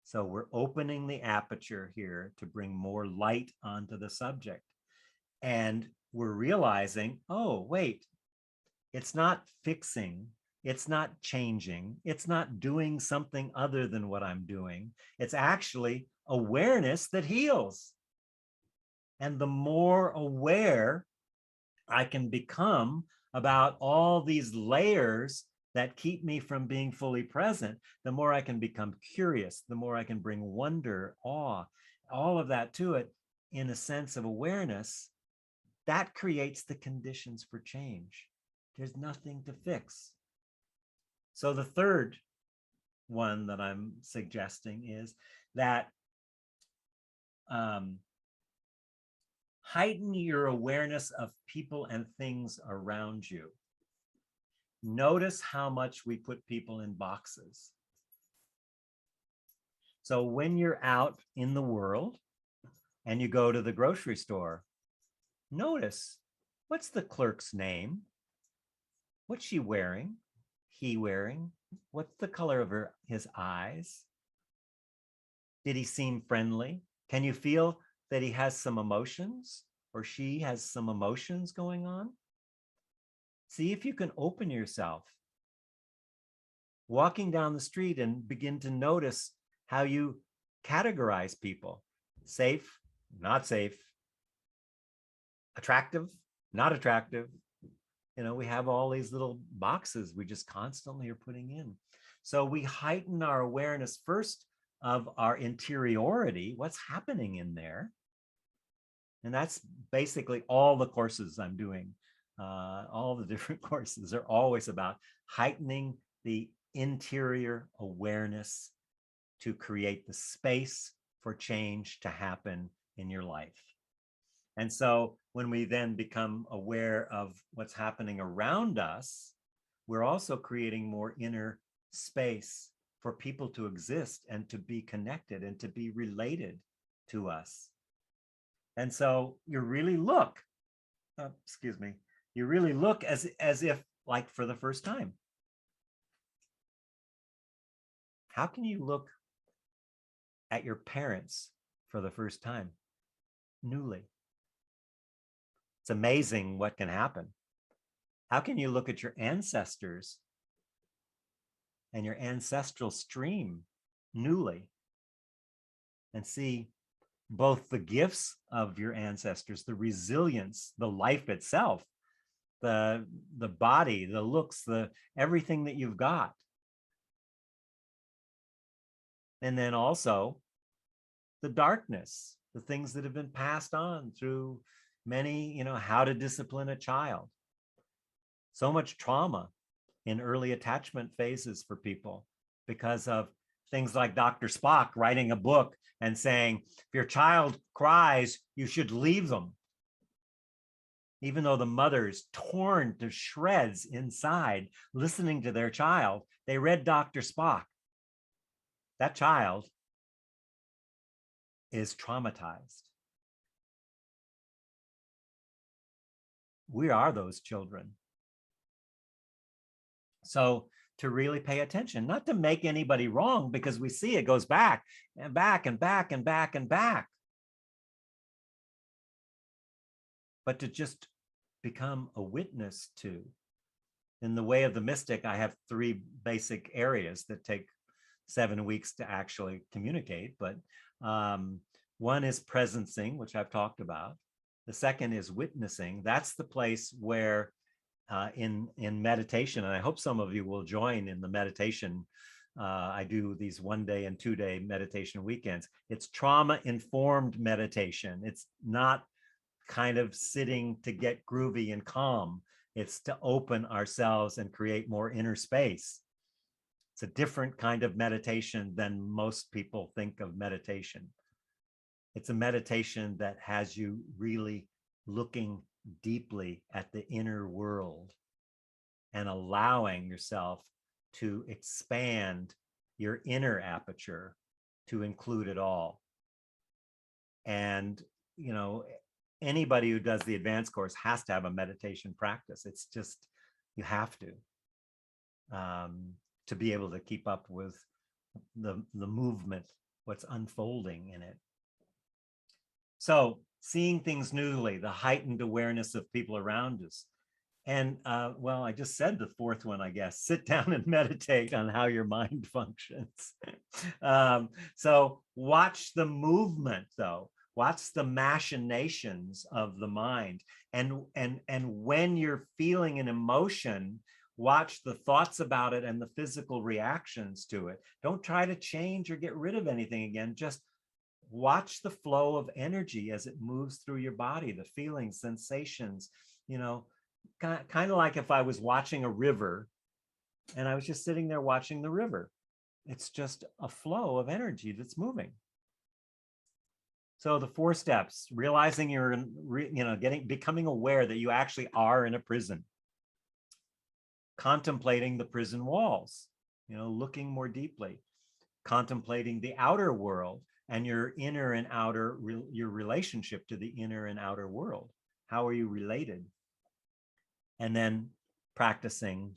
So we're opening the aperture here to bring more light onto the subject. And we're realizing, oh, wait, it's not fixing, it's not changing, it's not doing something other than what I'm doing. It's actually awareness that heals. And the more aware I can become about all these layers that keep me from being fully present, the more I can become curious, the more I can bring wonder, awe, all of that to it in a sense of awareness. That creates the conditions for change. There's nothing to fix. So the third one that I'm suggesting is that heighten your awareness of people and things around you. Notice how much we put people in boxes. So when you're out in the world and you go to the grocery store, notice, what's the clerk's name? What's she wearing? He wearing? What's the color of his eyes? Did he seem friendly? Can you feel that he has some emotions, or she has some emotions going on? See if you can open yourself, walking down the street, and begin to notice how you categorize people. Safe, not safe. Attractive, not attractive. We have all these little boxes we just constantly are putting in. So we heighten our awareness first of our interiority, what's happening in there. And that's basically all the courses I'm doing. All the different courses are always about heightening the interior awareness to create the space for change to happen in your life. And so when we then become aware of what's happening around us, we're also creating more inner space for people to exist and to be connected and to be related to us. And so you really look, you really look as if like for the first time. How can you look at your parents for the first time? Newly. It's amazing what can happen. How can you look at your ancestors and your ancestral stream newly and see both the gifts of your ancestors, the resilience, the life itself, the body, the looks, the everything that you've got. And then also the darkness, the things that have been passed on through many, how to discipline a child. so much trauma in early attachment phases for people because of things like Dr. Spock writing a book and saying, if your child cries, you should leave them. Even though the mother's torn to shreds inside, listening to their child, they read Dr. Spock. That child is traumatized. We are those children. So to really pay attention, not to make anybody wrong, because we see it goes back and back and back and back and back, but to just become a witness to. In the way of the mystic, I have 3 basic areas that take 7 weeks to actually communicate, but one is presencing, which I've talked about. The second is witnessing. That's the place where in meditation, and I hope some of you will join in the meditation. I do these 1-day and 2-day meditation weekends. It's trauma-informed meditation. It's not kind of sitting to get groovy and calm. It's to open ourselves and create more inner space. It's a different kind of meditation than most people think of meditation. It's a meditation that has you really looking deeply at the inner world and allowing yourself to expand your inner aperture to include it all. And, you know, anybody who does the advanced course has to have a meditation practice. It's just, you have to be able to keep up with the movement, what's unfolding in it. So seeing things newly, the heightened awareness of people around us. And well, I just said the 4th one, I guess, sit down and meditate on how your mind functions. So watch the movement though, watch the machinations of the mind. And when you're feeling an emotion, watch the thoughts about it and the physical reactions to it. Don't try to change or get rid of anything again, just watch the flow of energy as it moves through your body, the feelings, sensations, you know, kind of like if I was watching a river and I was just sitting there watching the river. It's just a flow of energy that's moving. So the 4 steps: realizing you're, becoming aware that you actually are in a prison, contemplating the prison walls, looking more deeply, contemplating the outer world and your inner and outer, your relationship to the inner and outer world. How are you related? And then practicing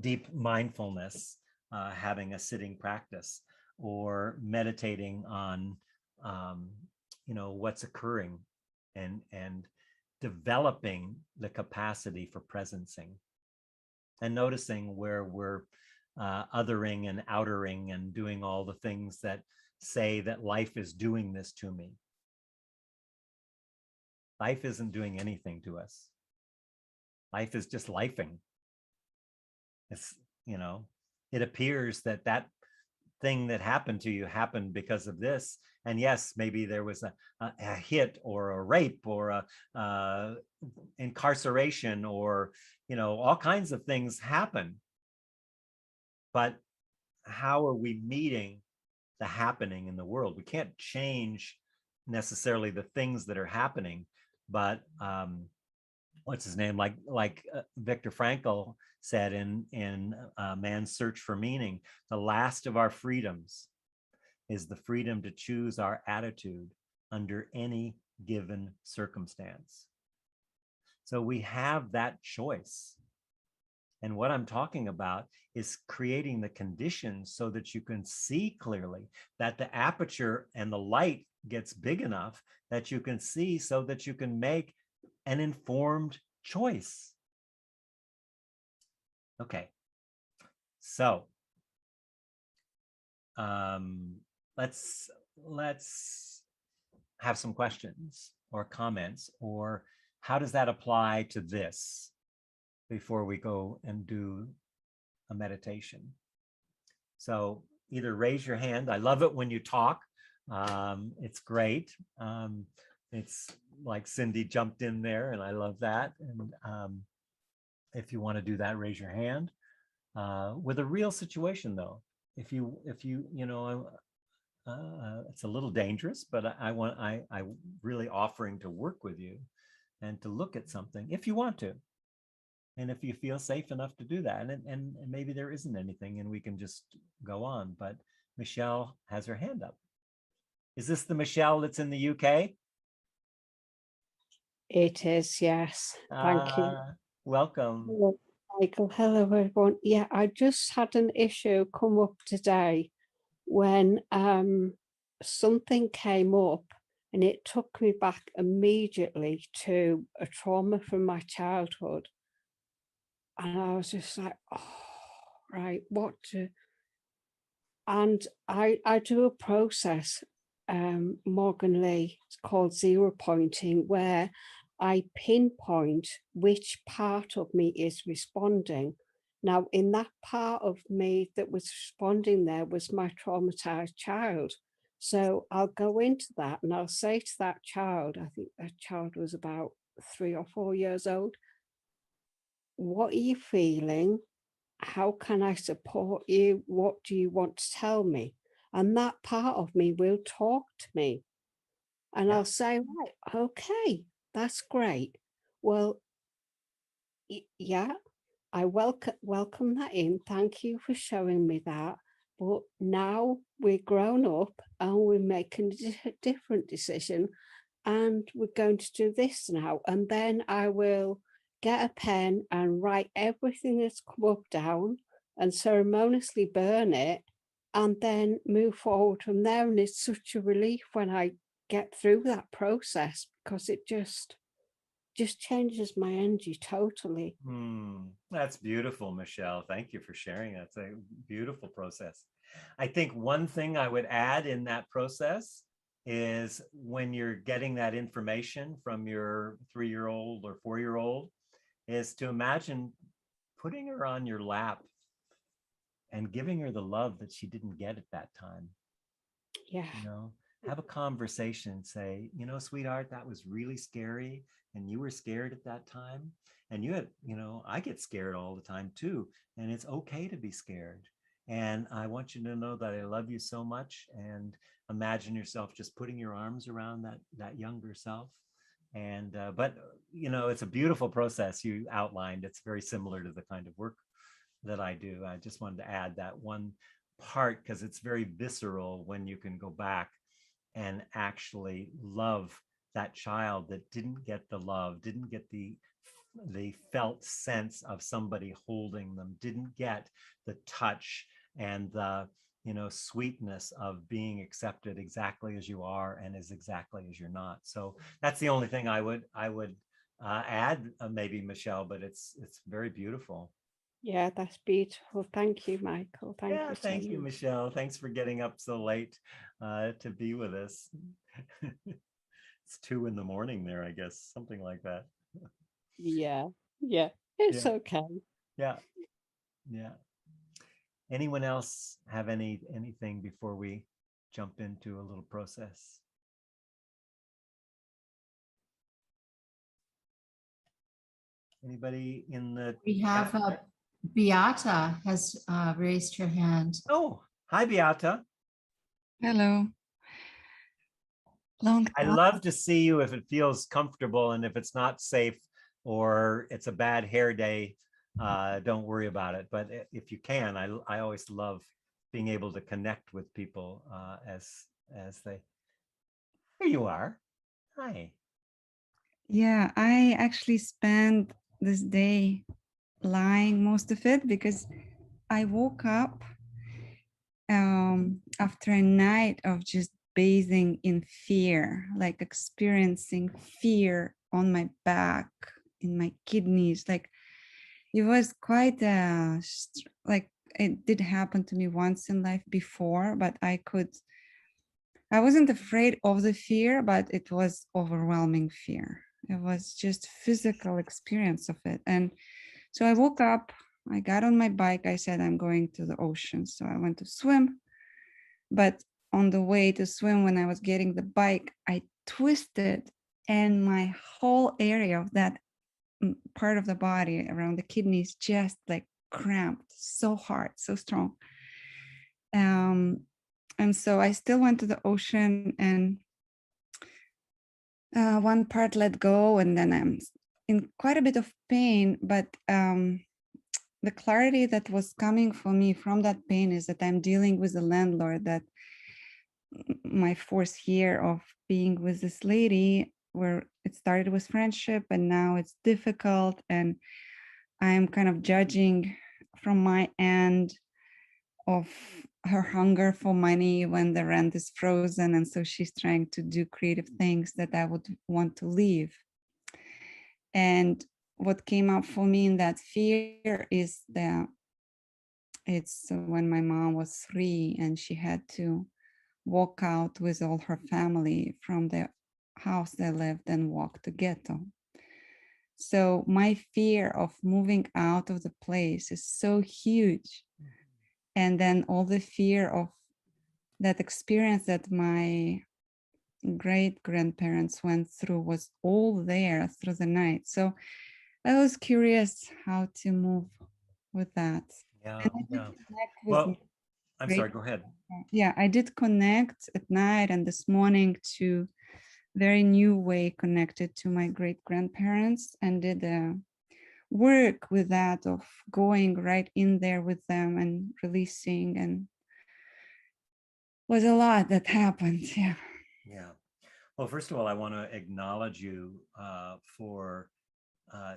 deep mindfulness, having a sitting practice, or meditating on, what's occurring, and developing the capacity for presencing, and noticing where we're othering and outering and doing all the things that say that life is doing this to me. Life isn't doing anything to us. Life is just lifing. It's, it appears that that thing that happened to you happened because of this. And yes, maybe there was a hit or a rape or a incarceration, or, all kinds of things happen. But how are we meeting the happening in the world? We can't change necessarily the things that are happening, but what's his name? Like Viktor Frankl said in Man's Search for Meaning, the last of our freedoms is the freedom to choose our attitude under any given circumstance. So we have that choice. And what I'm talking about is creating the conditions so that you can see clearly, that the aperture and the light gets big enough that you can see, so that you can make an informed choice. Okay, so let's have some questions or comments, or how does that apply to this before we go and do a meditation? So either raise your hand. I love it when you talk. It's great. It's like Cindy jumped in there, and I love that. And If you want to do that, raise your hand. With a real situation though, if you it's a little dangerous, but I really offering to work with you and to look at something if you want to, and if you feel safe enough to do that, and maybe there isn't anything and we can just go on. But Michelle has her hand up. Is this the Michelle that's in the UK? It is, yes. Thank you. Welcome. Hello, Michael. Hello, everyone. Yeah, I just had an issue come up today when something came up, and it took me back immediately to a trauma from my childhood. And I was just like, oh, right, what to... And I do a process, Morgan Lee, it's called zero pointing, where I pinpoint which part of me is responding. Now, in that part of me that was responding there was my traumatized child. So I'll go into that and I'll say to that child, I think that child was about 3 or 4 years old, what are you feeling? How can I support you? What do you want to tell me? And that part of me will talk to me. And Yeah. I'll say, right, okay, that's great. Well, yeah, I welcome that in. Thank you for showing me that. But now we're grown up and we're making a different decision, and we're going to do this now. And then I will get a pen and write everything that's come up down and ceremoniously burn it, and then move forward from there. And it's such a relief when I get through that process, because it just changes my energy totally. That's beautiful, Michelle. Thank you for sharing. That's a beautiful process. I think one thing I would add in that process is when you're getting that information from your 3-year-old or 4-year-old, is to imagine putting her on your lap and giving her the love that she didn't get at that time. Yeah. You know, have a conversation, say, you know, sweetheart, that was really scary, and you were scared at that time, and you had, you know, I get scared all the time too, and it's okay to be scared, and I want you to know that I love you so much. And imagine yourself just putting your arms around that younger self. And but you know, it's a beautiful process you outlined. It's very similar to the kind of work that I do. I just wanted to add that one part because it's very visceral when you can go back and actually love that child that didn't get the love, didn't get the felt sense of somebody holding them, didn't get the touch and the, you know, sweetness of being accepted exactly as you are and as exactly as you're not. So that's the only thing I would add, maybe, Michelle, but it's very beautiful. Yeah, that's beautiful. Thank you, Michael. Thank Yeah, you so thank you, much. Michelle. Thanks for getting up so late to be with us. It's 2 a.m. there, I guess, something like that. Yeah, it's Yeah. okay. Yeah, yeah. Anyone else have anything before we jump into a little process? Anybody in the We have Beata has raised her hand. Oh, hi, Beata. Hello. Long I time. love to see you if it feels comfortable, and if it's not safe or it's a bad hair day, don't worry about it. But if you can, I always love being able to connect with people as they. Here you are. Hi. Yeah, I actually spent this day lying most of it because I woke up after a night of just bathing in fear, like experiencing fear on my back, in my kidneys. Like it was quite like it did happen to me once in life before, but I wasn't afraid of the fear, but it was overwhelming fear. It was just physical experience of it. And so I woke up, I got on my bike, I said, I'm going to the ocean. So I went to swim. But on the way to swim, when I was getting the bike, I twisted, and my whole area of that part of the body around the kidneys just like cramped so hard, so strong. And so I still went to the ocean, and one part let go, and then I'm in quite a bit of pain. But the clarity that was coming for me from that pain is that I'm dealing with a landlord, that my fourth year of being with this lady, where it started with friendship and now it's difficult, and I'm kind of judging from my end of her hunger for money when the rent is frozen, and so she's trying to do creative things that I would want to leave. And what came up for me in that fear is that it's when my mom was 3 and she had to walk out with all her family from the house they lived and walk to ghetto. So my fear of moving out of the place is so huge. And then all the fear of that experience that my great grandparents went through was all there through the night. So I was curious how to move with that. Yeah, And I did yeah. connect with my Well, I'm great, sorry, go ahead. yeah, I did connect at night and this morning to very new way connected to my great grandparents, and did work with that of going right in there with them and releasing, and was a lot that happened. Yeah. Yeah. Well, first of all, I want to acknowledge you for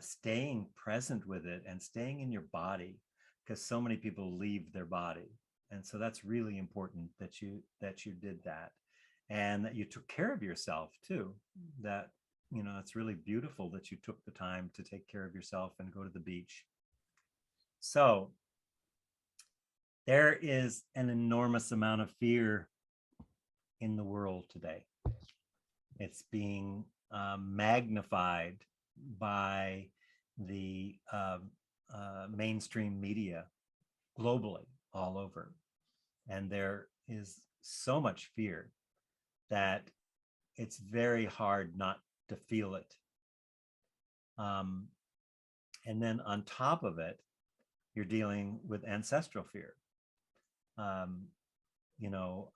staying present with it and staying in your body, because so many people leave their body. And so that's really important that you did that, and that you took care of yourself too. That, you know, it's really beautiful that you took the time to take care of yourself and go to the beach. So there is an enormous amount of fear in the world today. It's being magnified by the mainstream media globally, all over. And there is so much fear that it's very hard not to feel it. And then on top of it, you're dealing with ancestral fear. You know,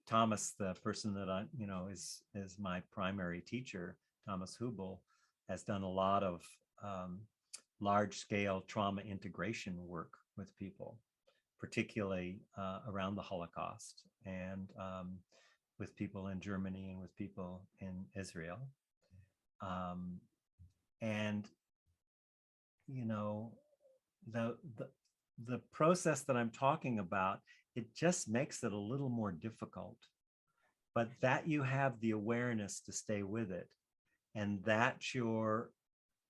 Thomas, the person that I, you know, is my primary teacher, Thomas Hubel, has done a lot of large scale trauma integration work with people, particularly around the Holocaust, and with people in Germany and with people in Israel. And, you know, the process that I'm talking about, it just makes it a little more difficult, but that you have the awareness to stay with it, and that you're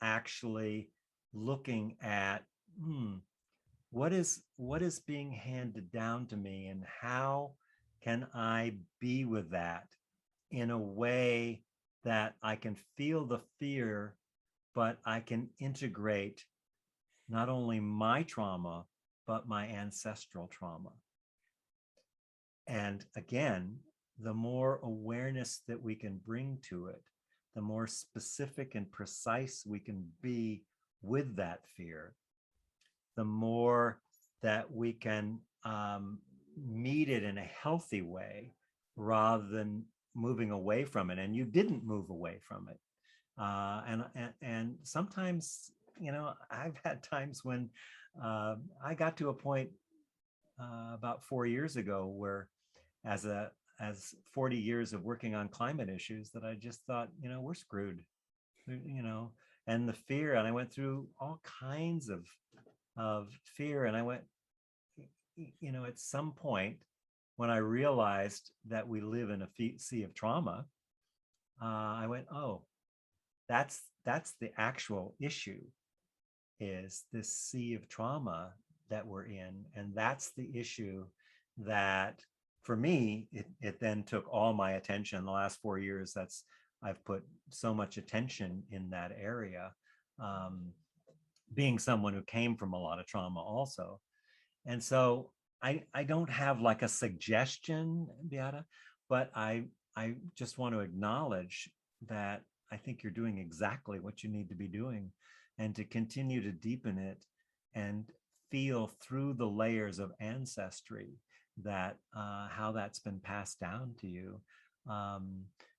actually looking at what is being handed down to me, and how can I be with that in a way that I can feel the fear, but I can integrate not only my trauma, but my ancestral trauma. And again, the more awareness that we can bring to it, the more specific and precise we can be with that fear, the more that we can meet it in a healthy way rather than moving away from it. And you didn't move away from it. And sometimes, you know, I've had times when I got to a point about 4 years ago where, as 40 years of working on climate issues, that I just thought, you know, we're screwed, you know, and the fear, and I went through all kinds of fear, and I went, you know, at some point when I realized that we live in a sea of trauma, I went, oh, that's the actual issue, is this sea of trauma that we're in. And that's the issue that, for me, it then took all my attention. The last 4 years, I've put so much attention in that area, being someone who came from a lot of trauma also. And so I don't have like a suggestion, Beata, but I just want to acknowledge that I think you're doing exactly what you need to be doing, and to continue to deepen it and feel through the layers of ancestry that how that's been passed down to you,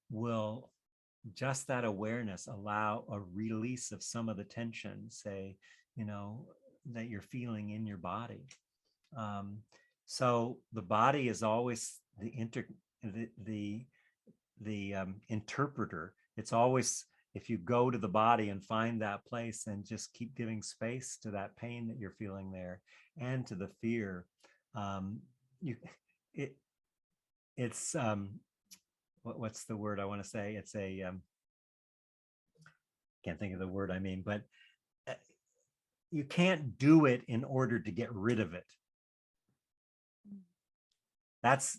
will just that awareness allow a release of some of the tension, say, that you're feeling in your body. So the body is always the interpreter. It's always, if you go to the body and find that place and just keep giving space to that pain that you're feeling there and to the fear, it's what's the word I want to say? It's a can't think of the word I mean, but you can't do it in order to get rid of it. That's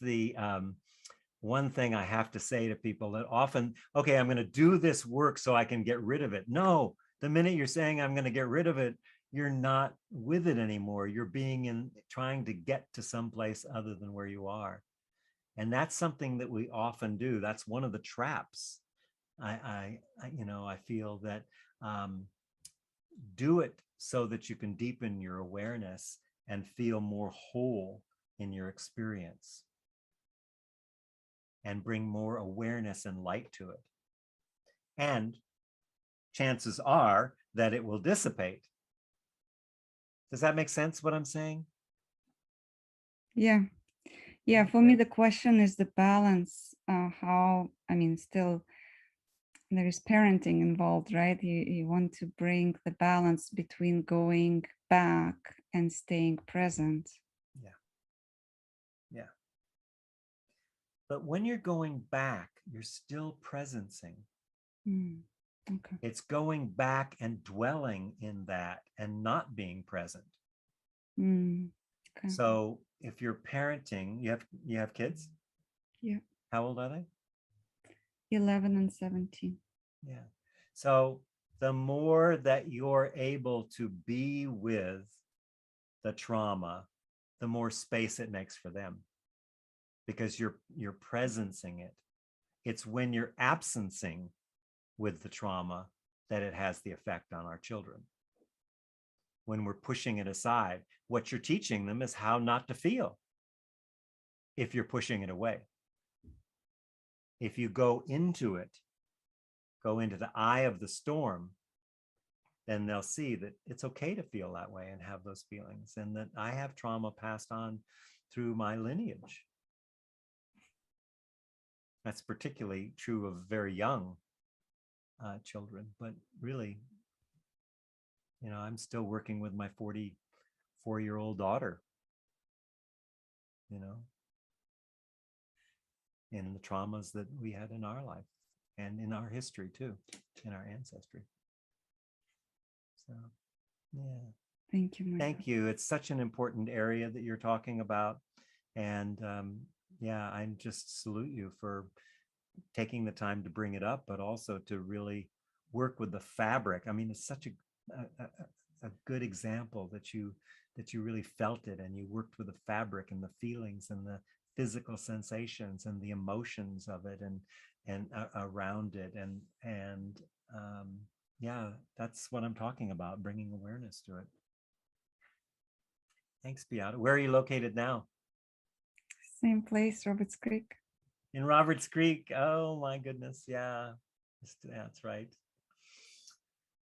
the one thing I have to say to people, that often, okay, I'm going to do this work so I can get rid of it. No, the minute you're saying I'm going to get rid of it, you're not with it anymore. You're trying to get to someplace other than where you are. And that's something that we often do. That's one of the traps. I feel that do it so that you can deepen your awareness and feel more whole in your experience, and bring more awareness and light to it. And chances are that it will dissipate. Does that make sense, what I'm saying? Yeah. Yeah, for me, the question is the balance. Still there is parenting involved, right? You want to bring the balance between going back and staying present. Yeah. But when you're going back, you're still presencing. Okay. It's going back and dwelling in that and not being present. Okay. So if you're parenting, you have kids? Yeah. How old are they? 11 and 17. Yeah. So the more that you're able to be with the trauma, the more space it makes for them, because you're presencing it. It's when you're absencing with the trauma that it has the effect on our children. When we're pushing it aside, what you're teaching them is how not to feel if you're pushing it away. If you go into it, go into the eye of the storm, then they'll see that it's okay to feel that way and have those feelings, and that I have trauma passed on through my lineage. That's particularly true of very young children, but really, I'm still working with my 44-year-old daughter, in the traumas that we had in our life and in our history too, in our ancestry. So, yeah. Thank you, Michael. Thank you. It's such an important area that you're talking about. And I just salute you for taking the time to bring it up, but also to really work with the fabric. I mean, it's such a good example that you really felt it, and you worked with the fabric and the feelings and the physical sensations and the emotions of it and around it. And that's what I'm talking about, bringing awareness to it. Thanks, Beata. Where are you located now? Same place, Roberts Creek. In Roberts Creek. Oh my goodness. Yeah, that's right.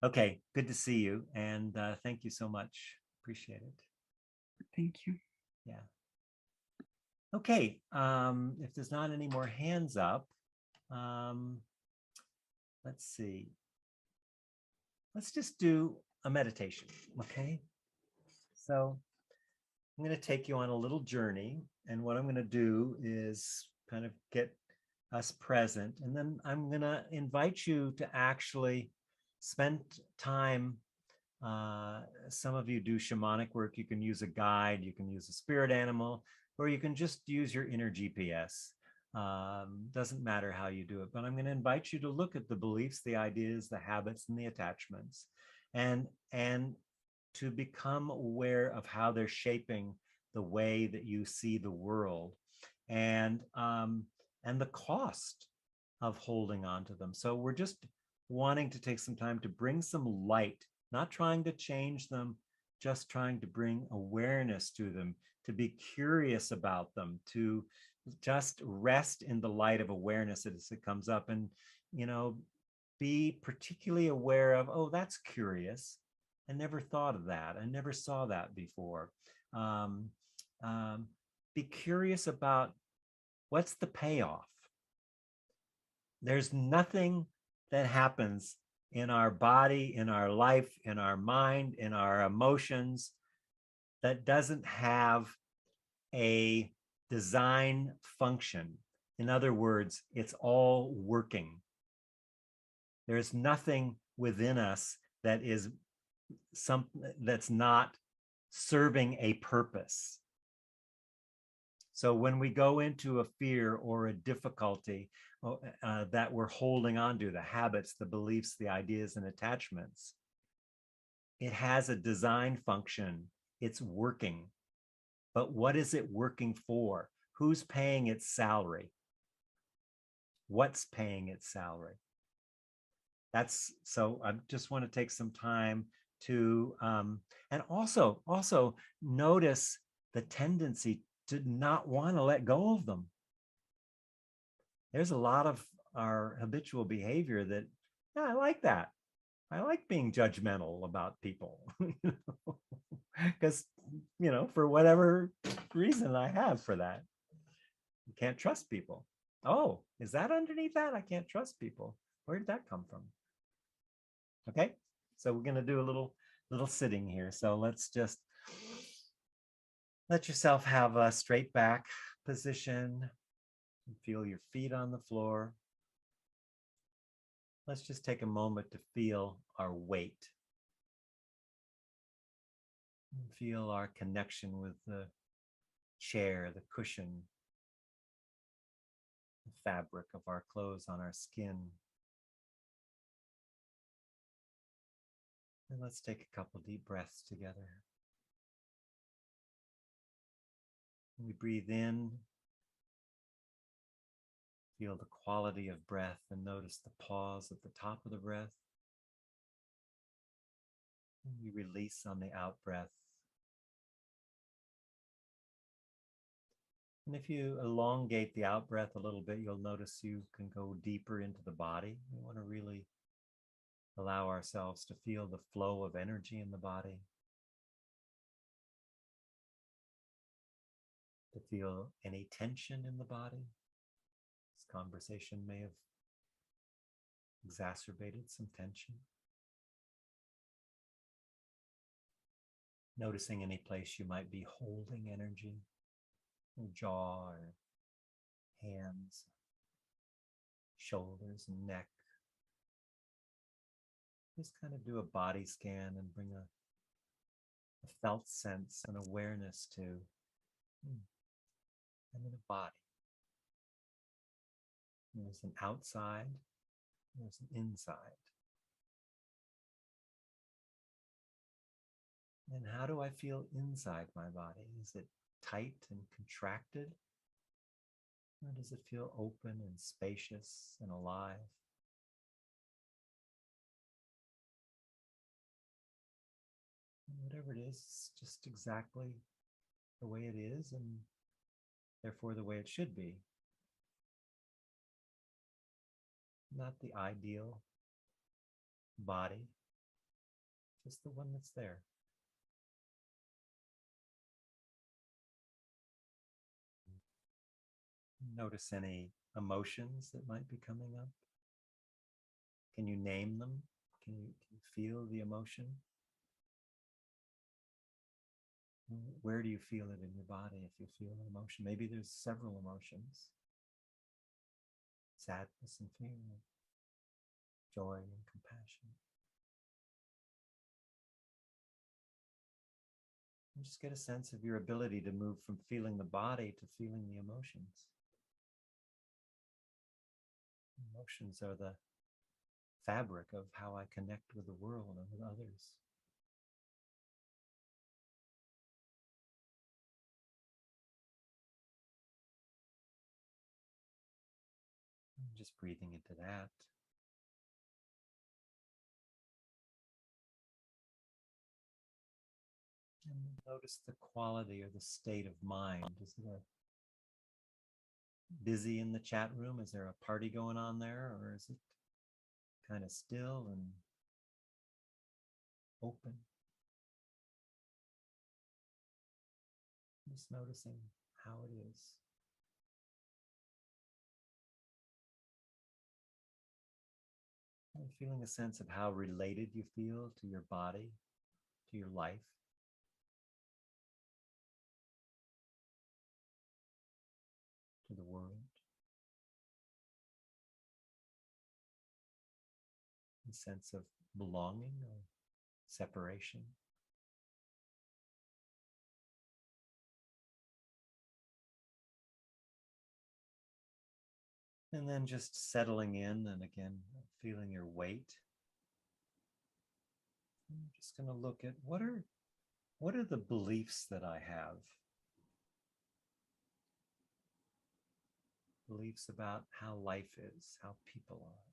Okay, good to see you. And thank you so much. Appreciate it. Thank you. Yeah. Okay, if there's not any more hands up, let's see. Let's just do a meditation, okay? So I'm going to take you on a little journey, and what I'm going to do is kind of get us present, and then I'm going to invite you to actually spend time. Some of you do shamanic work. You can use a guide, you can use a spirit animal, or you can just use your inner GPS. Doesn't matter how you do it, but I'm going to invite you to look at the beliefs, the ideas, the habits, and the attachments, and to become aware of how they're shaping the way that you see the world, and the cost of holding on to them. So we're just wanting to take some time to bring some light, not trying to change them, just trying to bring awareness to them, to be curious about them, to just rest in the light of awareness as it comes up, and, you know, be particularly aware of, oh, that's curious. I never thought of that. I never saw that before. Um, be curious about what's the payoff. There's nothing that happens in our body, in our life, in our mind, in our emotions that doesn't have a design function. In other words, it's all working. There's nothing within us that is that's not serving a purpose. So when we go into a fear or a difficulty that we're holding on to, the habits, the beliefs, the ideas, and attachments, it has a design function. It's working. But what is it working for? Who's paying its salary? What's paying its salary? That's so I just want to take some time to and also notice the tendency to not want to let go of them. There's a lot of our habitual behavior that, yeah, I like that. I like being judgmental about people, because, you know, for whatever reason I have for that. You can't trust people. Oh, is that underneath that? I can't trust people. Where did that come from? Okay, so we're going to do a little sitting here. So let's just let yourself have a straight back position. Feel your feet on the floor. Let's just take a moment to feel our weight. Feel our connection with the chair, the cushion, the fabric of our clothes on our skin. And let's take a couple deep breaths together. We breathe in, feel the quality of breath, and notice the pause at the top of the breath. And we release on the out breath. And if you elongate the out breath a little bit, you'll notice you can go deeper into the body. We want to really allow ourselves to feel the flow of energy in the body, to feel any tension in the body. This conversation may have exacerbated some tension. Noticing any place you might be holding energy, your jaw or hands, shoulders and neck. Just kind of do a body scan and bring a felt sense and awareness to, I'm in a body. There's an outside, there's an inside. And how do I feel inside my body? Is it tight and contracted? Or does it feel open and spacious and alive? And whatever it is, it's just exactly the way it is, and therefore the way it should be. Not the ideal body, just the one that's there. Notice any emotions that might be coming up. Can you name them? Can you feel the emotion? Where do you feel it in your body if you feel an emotion? Maybe there's several emotions. Sadness and fear, joy and compassion. And just get a sense of your ability to move from feeling the body to feeling the emotions. Emotions are the fabric of how I connect with the world and with others. Just breathing into that. And notice the quality or the state of mind. Is it busy in the chat room? Is there a party going on there, or is it kind of still and open? Just noticing how it is. And feeling a sense of how related you feel to your body, to your life. To the world. A sense of belonging or separation. And then just settling in and again, feeling your weight. I'm just going to look at what are the beliefs that I have? Beliefs about how life is, how people are.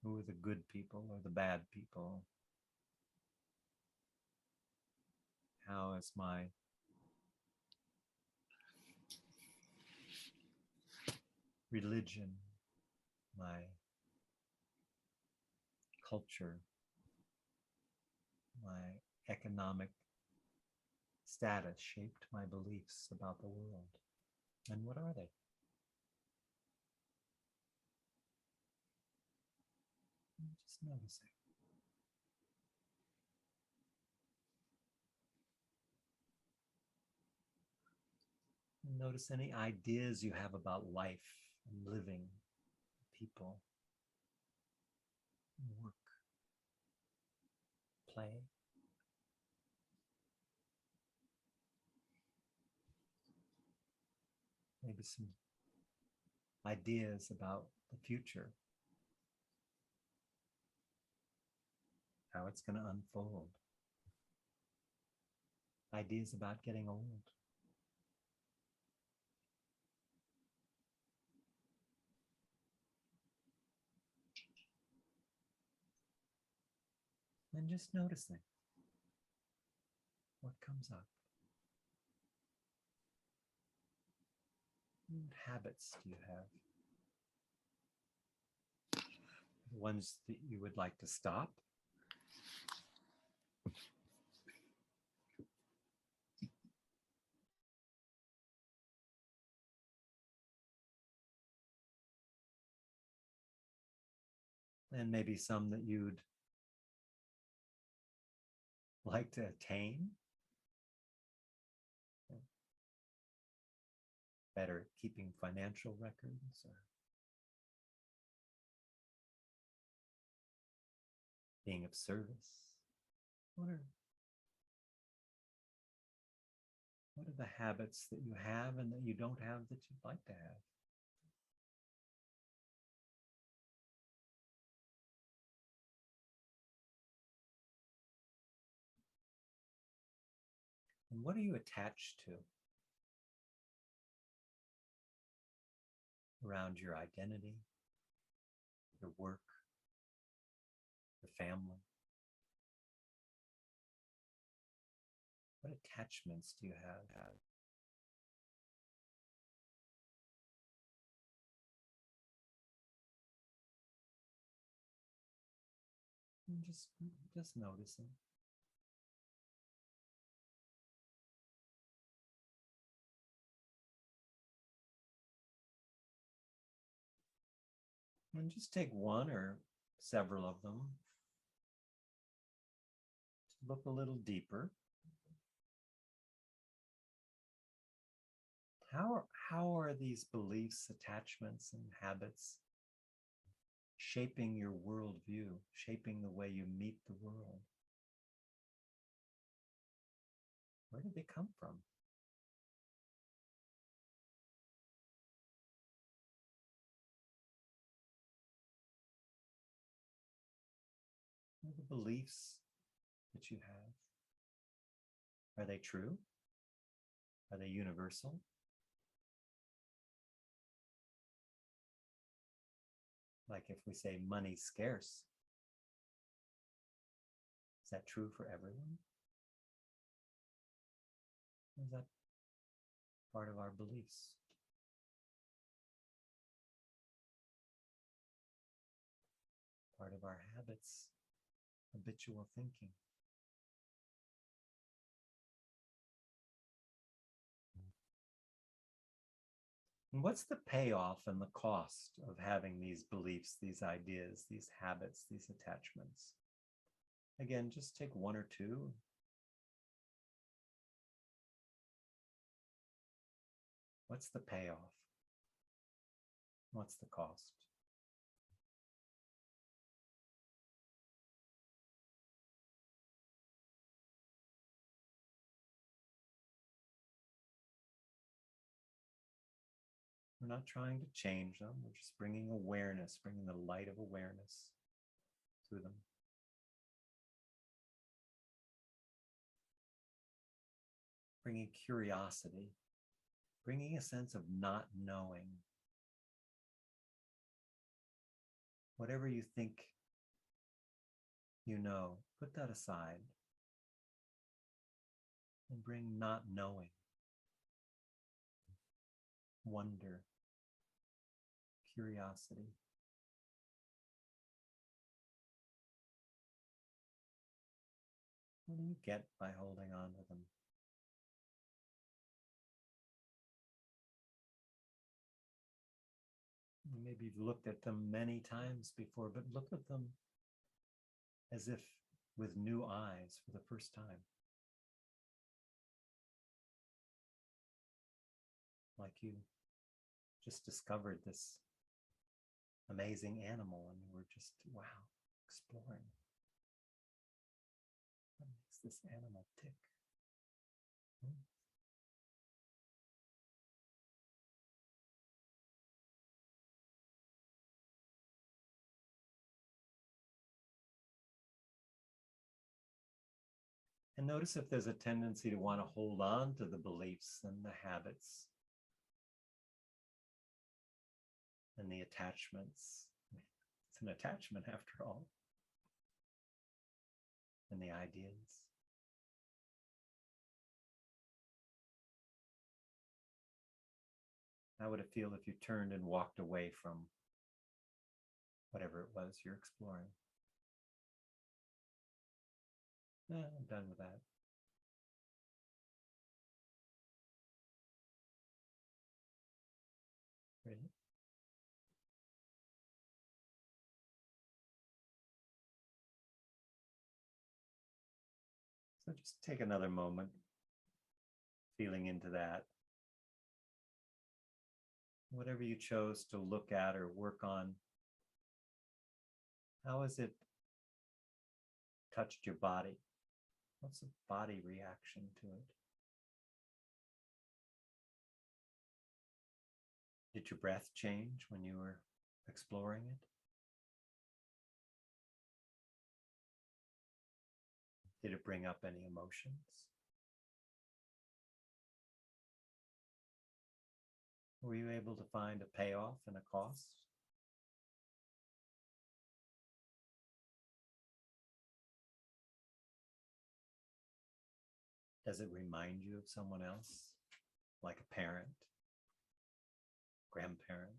Who are the good people or the bad people? How is my religion, my culture, my economic status shaped my beliefs about the world? And what are they? Just noticing. And notice any ideas you have about life and living, people, work, play. Maybe some ideas about the future, how it's going to unfold. Ideas about getting old. And just noticing what comes up. What habits do you have? The ones that you would like to stop? And maybe some that you'd like to attain? Better at keeping financial records or being of service? What are the habits that you have and that you don't have that you'd like to have? And what are you attached to around your identity, your work, your family? What attachments do you have? And just noticing. And just take one or several of them to look a little deeper. How are these beliefs, attachments, and habits shaping your worldview, shaping the way you meet the world? Where did they come from? What are the beliefs that you have? Are they true? Are they universal? Like if we say money's scarce, is that true for everyone? Or is that part of our beliefs? Part of our habits, habitual thinking. And what's the payoff and the cost of having these beliefs, these ideas, these habits, these attachments? Again, just take one or two. What's the payoff? What's the cost? We're not trying to change them. We're just bringing awareness, bringing the light of awareness to them. Bringing curiosity, bringing a sense of not knowing. Whatever you think you know, put that aside and bring not knowing, wonder, curiosity. What do you get by holding on to them? Maybe you've looked at them many times before, but look at them as if with new eyes for the first time. Like you just discovered this amazing animal and you were just, wow, exploring. What makes this animal tick? And notice if there's a tendency to want to hold on to the beliefs and the habits and the attachments. It's an attachment after all. And the ideas. How would it feel if you turned and walked away from whatever it was you're exploring? I'm done with that. Really? So just take another moment, feeling into that. Whatever you chose to look at or work on, how has it touched your body? What's the body reaction to it? Did your breath change when you were exploring it? Did it bring up any emotions? Were you able to find a payoff and a cost? Does it remind you of someone else, like a parent, grandparent?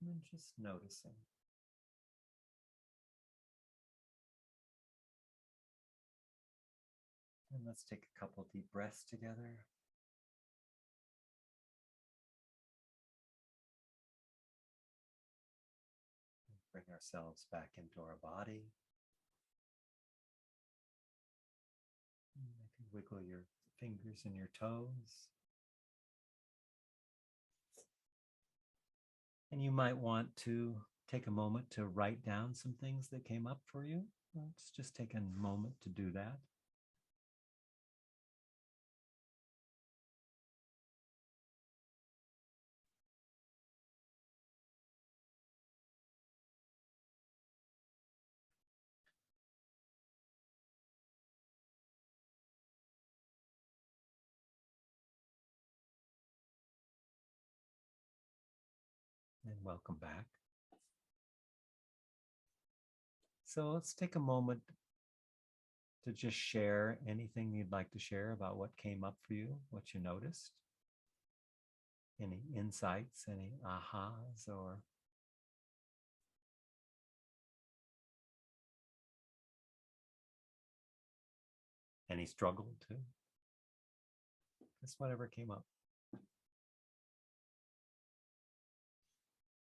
And just noticing. And let's take a couple deep breaths together. Bring ourselves back into our body. Maybe wiggle your fingers and your toes. And you might want to take a moment to write down some things that came up for you. Let's just take a moment to do that. welcome back. So let's take a moment to just share anything you'd like to share about what came up for you, what you noticed, any insights, any ahas, or any struggle too. Just whatever came up.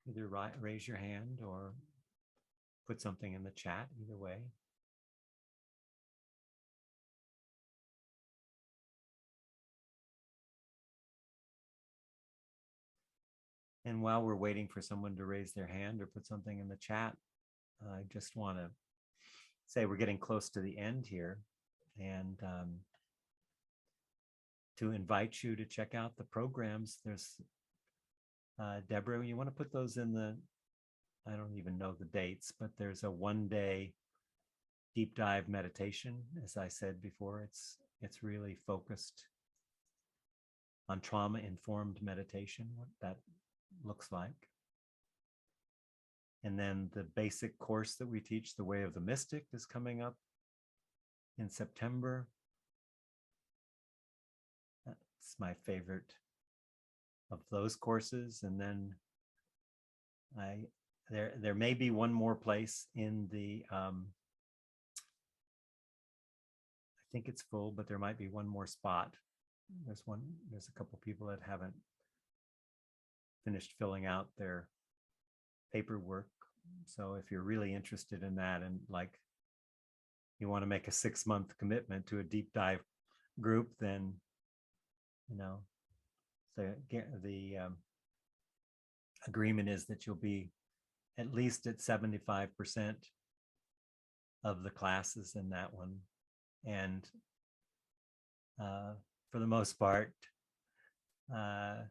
Either raise your hand or put something in the chat, either way. And while we're waiting for someone to raise their hand or put something in the chat, I just want to say we're getting close to the end here, and to invite you to check out the programs. There's Deborah, you want to put those in the, I don't even know the dates, but there's a 1-day deep dive meditation. As I said before, it's really focused on trauma-informed meditation, what that looks like. And then the basic course that we teach, The Way of the Mystic, is coming up in September. That's my favorite of those courses. And then there may be one more place in the I think it's full, but there might be one more spot. There's a couple people that haven't finished filling out their paperwork. So if you're really interested in that, and like you want to make a 6-month commitment to a deep dive group, then the agreement is that you'll be at least at 75% of the classes in that one. And for the most part, I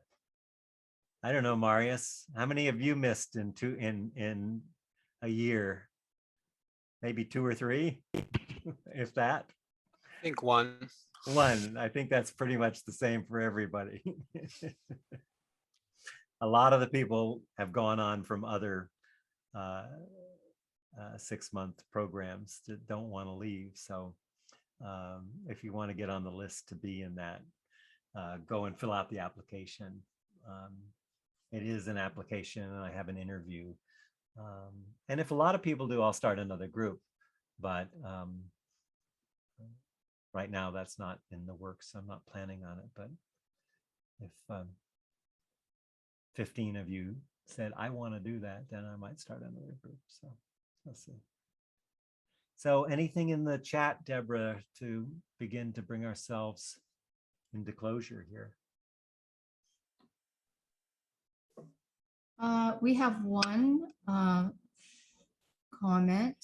don't know, Marius, how many have you missed in a year? Maybe 2 or 3, if that. I think one. I think that's pretty much the same for everybody. A lot of the people have gone on from other 6-month programs that don't want to leave. So if you want to get on the list to be in that, go and fill out the application. It is an application, and I have an interview. And if a lot of people do, I'll start another group. But right now, that's not in the works. I'm not planning on it. But if 15 of you said, I want to do that, then I might start another group. So let's see. So anything in the chat, Deborah, to begin to bring ourselves into closure here? We have one comment,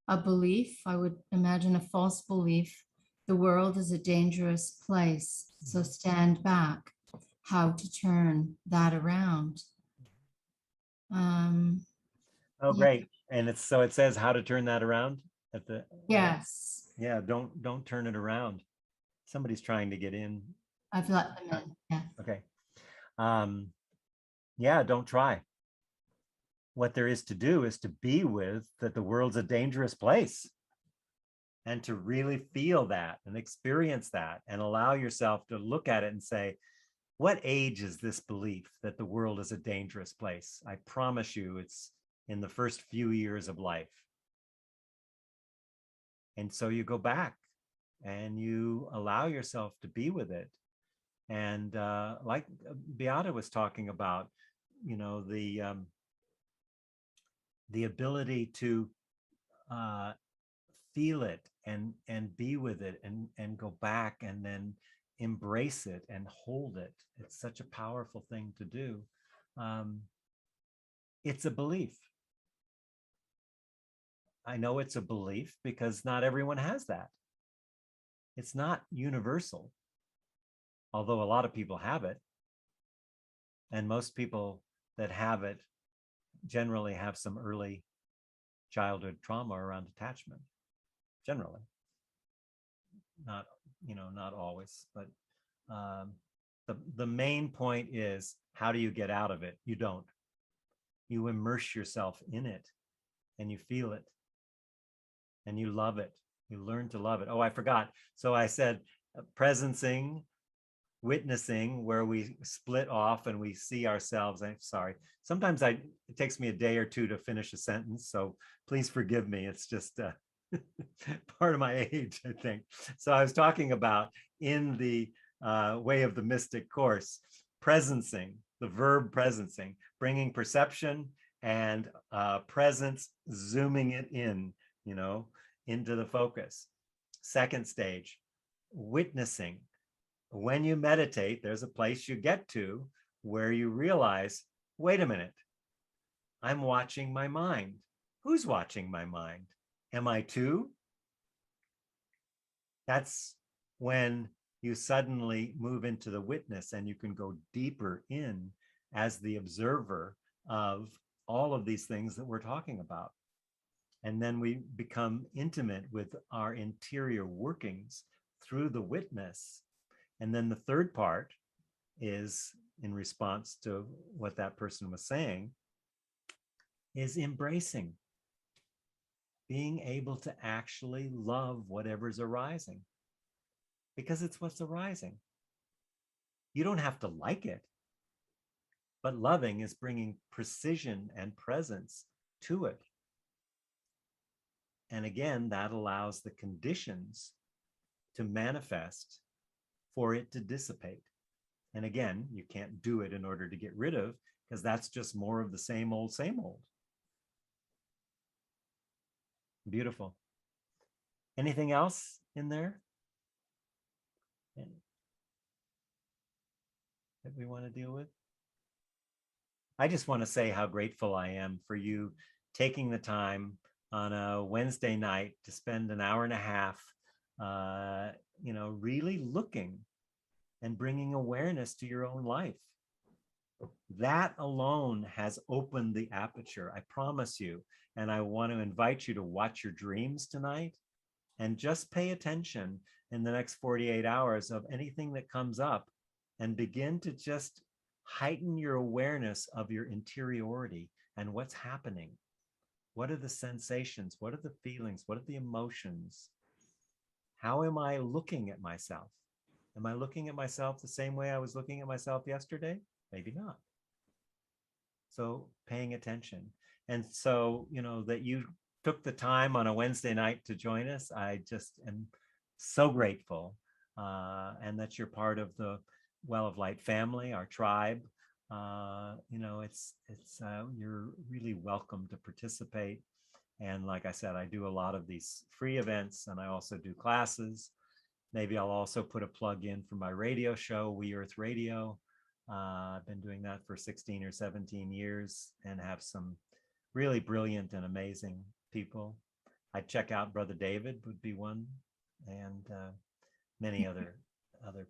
a belief, I would imagine a false belief. The world is a dangerous place, so stand back. How to turn that around. Oh, great. And it says how to turn that around at the. Yes. Yeah, don't turn it around. Somebody's trying to get in. I've let them in. Yeah. Okay. Yeah, don't try. What there is to do is to be with that the world's a dangerous place, and to really feel that and experience that and allow yourself to look at it and say, what age is this belief that the world is a dangerous place? I promise you it's in the first few years of life. And so you go back and you allow yourself to be with it. And like Beata was talking about, the ability to feel it and be with it and go back and then embrace it and hold it. It's such a powerful thing to do. It's a belief. I know it's a belief because not everyone has that. It's not universal, although a lot of people have it. And most people that have it generally have some early childhood trauma around attachment, generally. Not always, but the main point is, how do you get out of it? You don't. You immerse yourself in it and you feel it and you love it. You learn to love it. Oh, I forgot. So I said presencing, witnessing, where we split off and we see ourselves. I'm sorry. Sometimes it takes me a day or two to finish a sentence. So please forgive me. It's just part of my age, I think. So I was talking about in the way of the mystic course, presencing, the verb presencing, bringing perception and presence, zooming it in, into the focus. Second stage, witnessing. When you meditate, there's a place you get to where you realize, wait a minute, I'm watching my mind. Who's watching my mind? Am I too? That's when you suddenly move into the witness and you can go deeper in as the observer of all of these things that we're talking about. And then we become intimate with our interior workings through the witness. And then the third part is, in response to what that person was saying, is embracing, being able to actually love whatever's arising, because it's what's arising. You don't have to like it, but loving is bringing precision and presence to it. And again, that allows the conditions to manifest for it to dissipate. And again, you can't do it in order to get rid of, because that's just more of the same old, same old. Beautiful. Anything else in there that we want to deal with? I just want to say how grateful I am for you taking the time on a Wednesday night to spend an hour and a half, really looking and bringing awareness to your own life. That alone has opened the aperture, I promise you. And I want to invite you to watch your dreams tonight and just pay attention in the next 48 hours of anything that comes up and begin to just heighten your awareness of your interiority and what's happening. What are the sensations? What are the feelings? What are the emotions? How am I looking at myself? Am I looking at myself the same way I was looking at myself yesterday? Maybe not. So paying attention. And so, that you took the time on a Wednesday night to join us, I just am so grateful. And that you're part of the Well of Light family, our tribe. You're really welcome to participate. And like I said, I do a lot of these free events and I also do classes. Maybe I'll also put a plug in for my radio show, We Earth Radio. I've been doing that for 16 or 17 years and have some really brilliant and amazing people. I'd check out Brother David would be one, and many other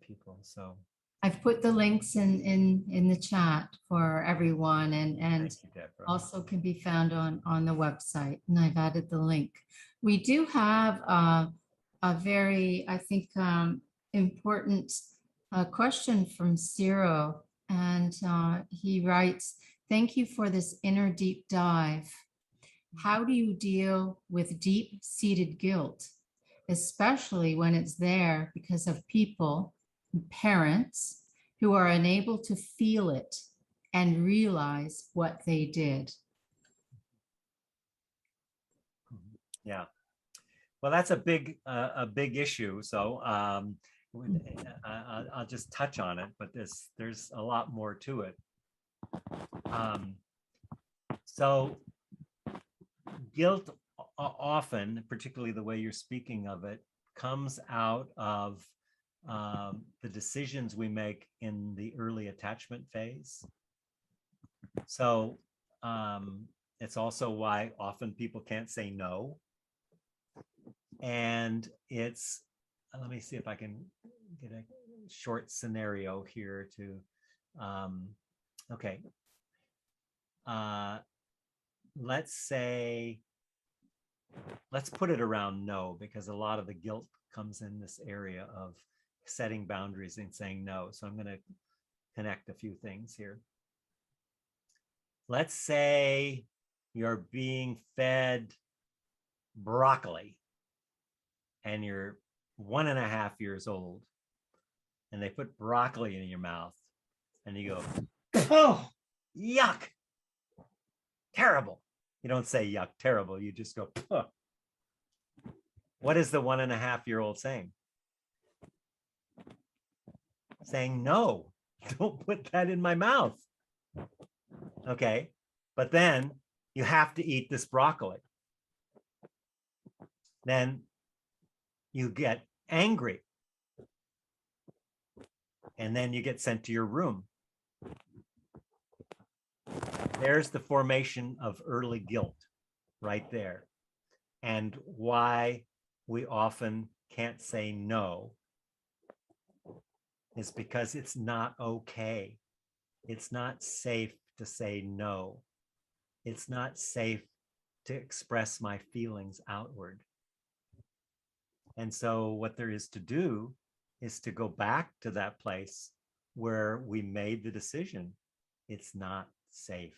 people. So I've put the links in the chat for everyone, and thank you, Deborah. also can be found on the website, and I've added the link. We do have a very, I think, important question from Ciro, and he writes, "Thank you for this inner deep dive. How do you deal with deep-seated guilt, especially when it's there because of people, parents, who are unable to feel it and realize what they did?" Yeah. Well, that's a big issue. So I'll just touch on it, but there's a lot more to it. So guilt often, particularly the way you're speaking of it, comes out of the decisions we make in the early attachment phase. So it's also why often people can't say no. And it's, let me see if I can get a short scenario here to, okay. Let's say, let's put it around no, because a lot of the guilt comes in this area of setting boundaries and saying no. So I'm going to connect a few things here. let's say you're being fed broccoli and you're 1.5 years old, and they put broccoli in your mouth and you go, oh, yuck, terrible. You don't say yuck, terrible. You just go, oh. What is the 1.5-year-old saying? Saying, no, don't put that in my mouth. Okay, but then you have to eat this broccoli. Then you get angry. And then you get sent to your room. There's the formation of early guilt right there. And why we often can't say no is because it's not okay. It's not safe to say no. It's not safe to express my feelings outward. And so what there is to do is to go back to that place where we made the decision. It's not safe.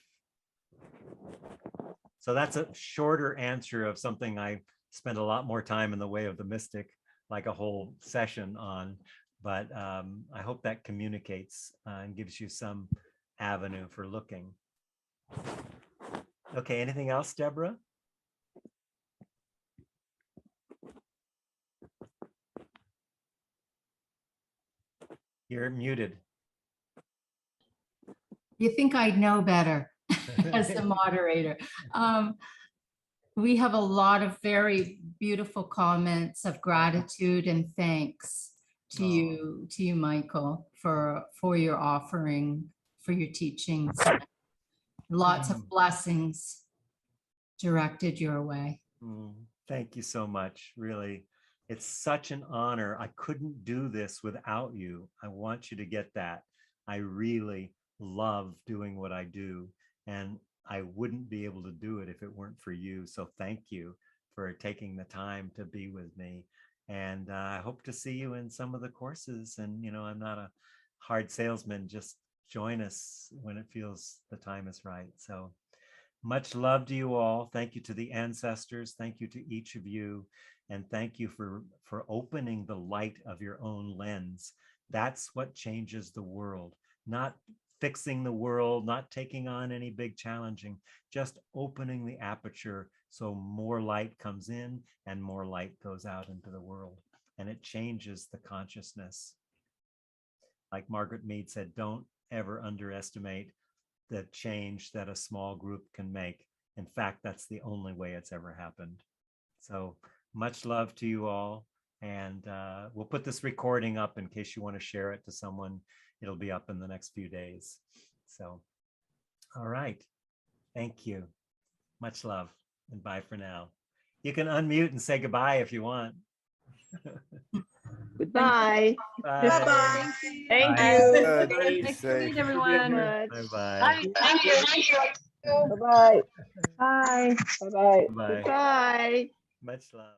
So that's a shorter answer of something I spent a lot more time in the way of the mystic, like a whole session on. But I hope that communicates and gives you some avenue for looking. Okay, anything else, Deborah? You're muted. You think I'd know better as the moderator. We have a lot of very beautiful comments of gratitude and thanks to you, Michael, for your offering, for your teachings. Lots of blessings directed your way. Thank you so much. Really, it's such an honor. I couldn't do this without you. I want you to get that. I really love doing what I do, and I wouldn't be able to do it if it weren't for you. So thank you for taking the time to be with me. And I hope to see you in some of the courses. And, you know, I'm not a hard salesman. Just join us when it feels the time is right. So much love to you all. Thank you to the ancestors. Thank you to each of you. And thank you for opening the light of your own lens. That's what changes the world. Not fixing the world, not taking on any big challenging, just opening the aperture so more light comes in and more light goes out into the world. And it changes the consciousness. Like Margaret Mead said, don't ever underestimate the change that a small group can make. In fact, that's the only way it's ever happened. So much love to you all. And we'll put this recording up in case you want to share it to someone. It'll be up in the next few days. So, all right. Thank you. Much love and bye for now. You can unmute and say goodbye if you want. Goodbye. Bye. Bye. Thank you. Nice to meet everyone. Bye-bye. Thank you. Bye-bye. Bye. Bye-bye. Bye. Goodbye. Much love.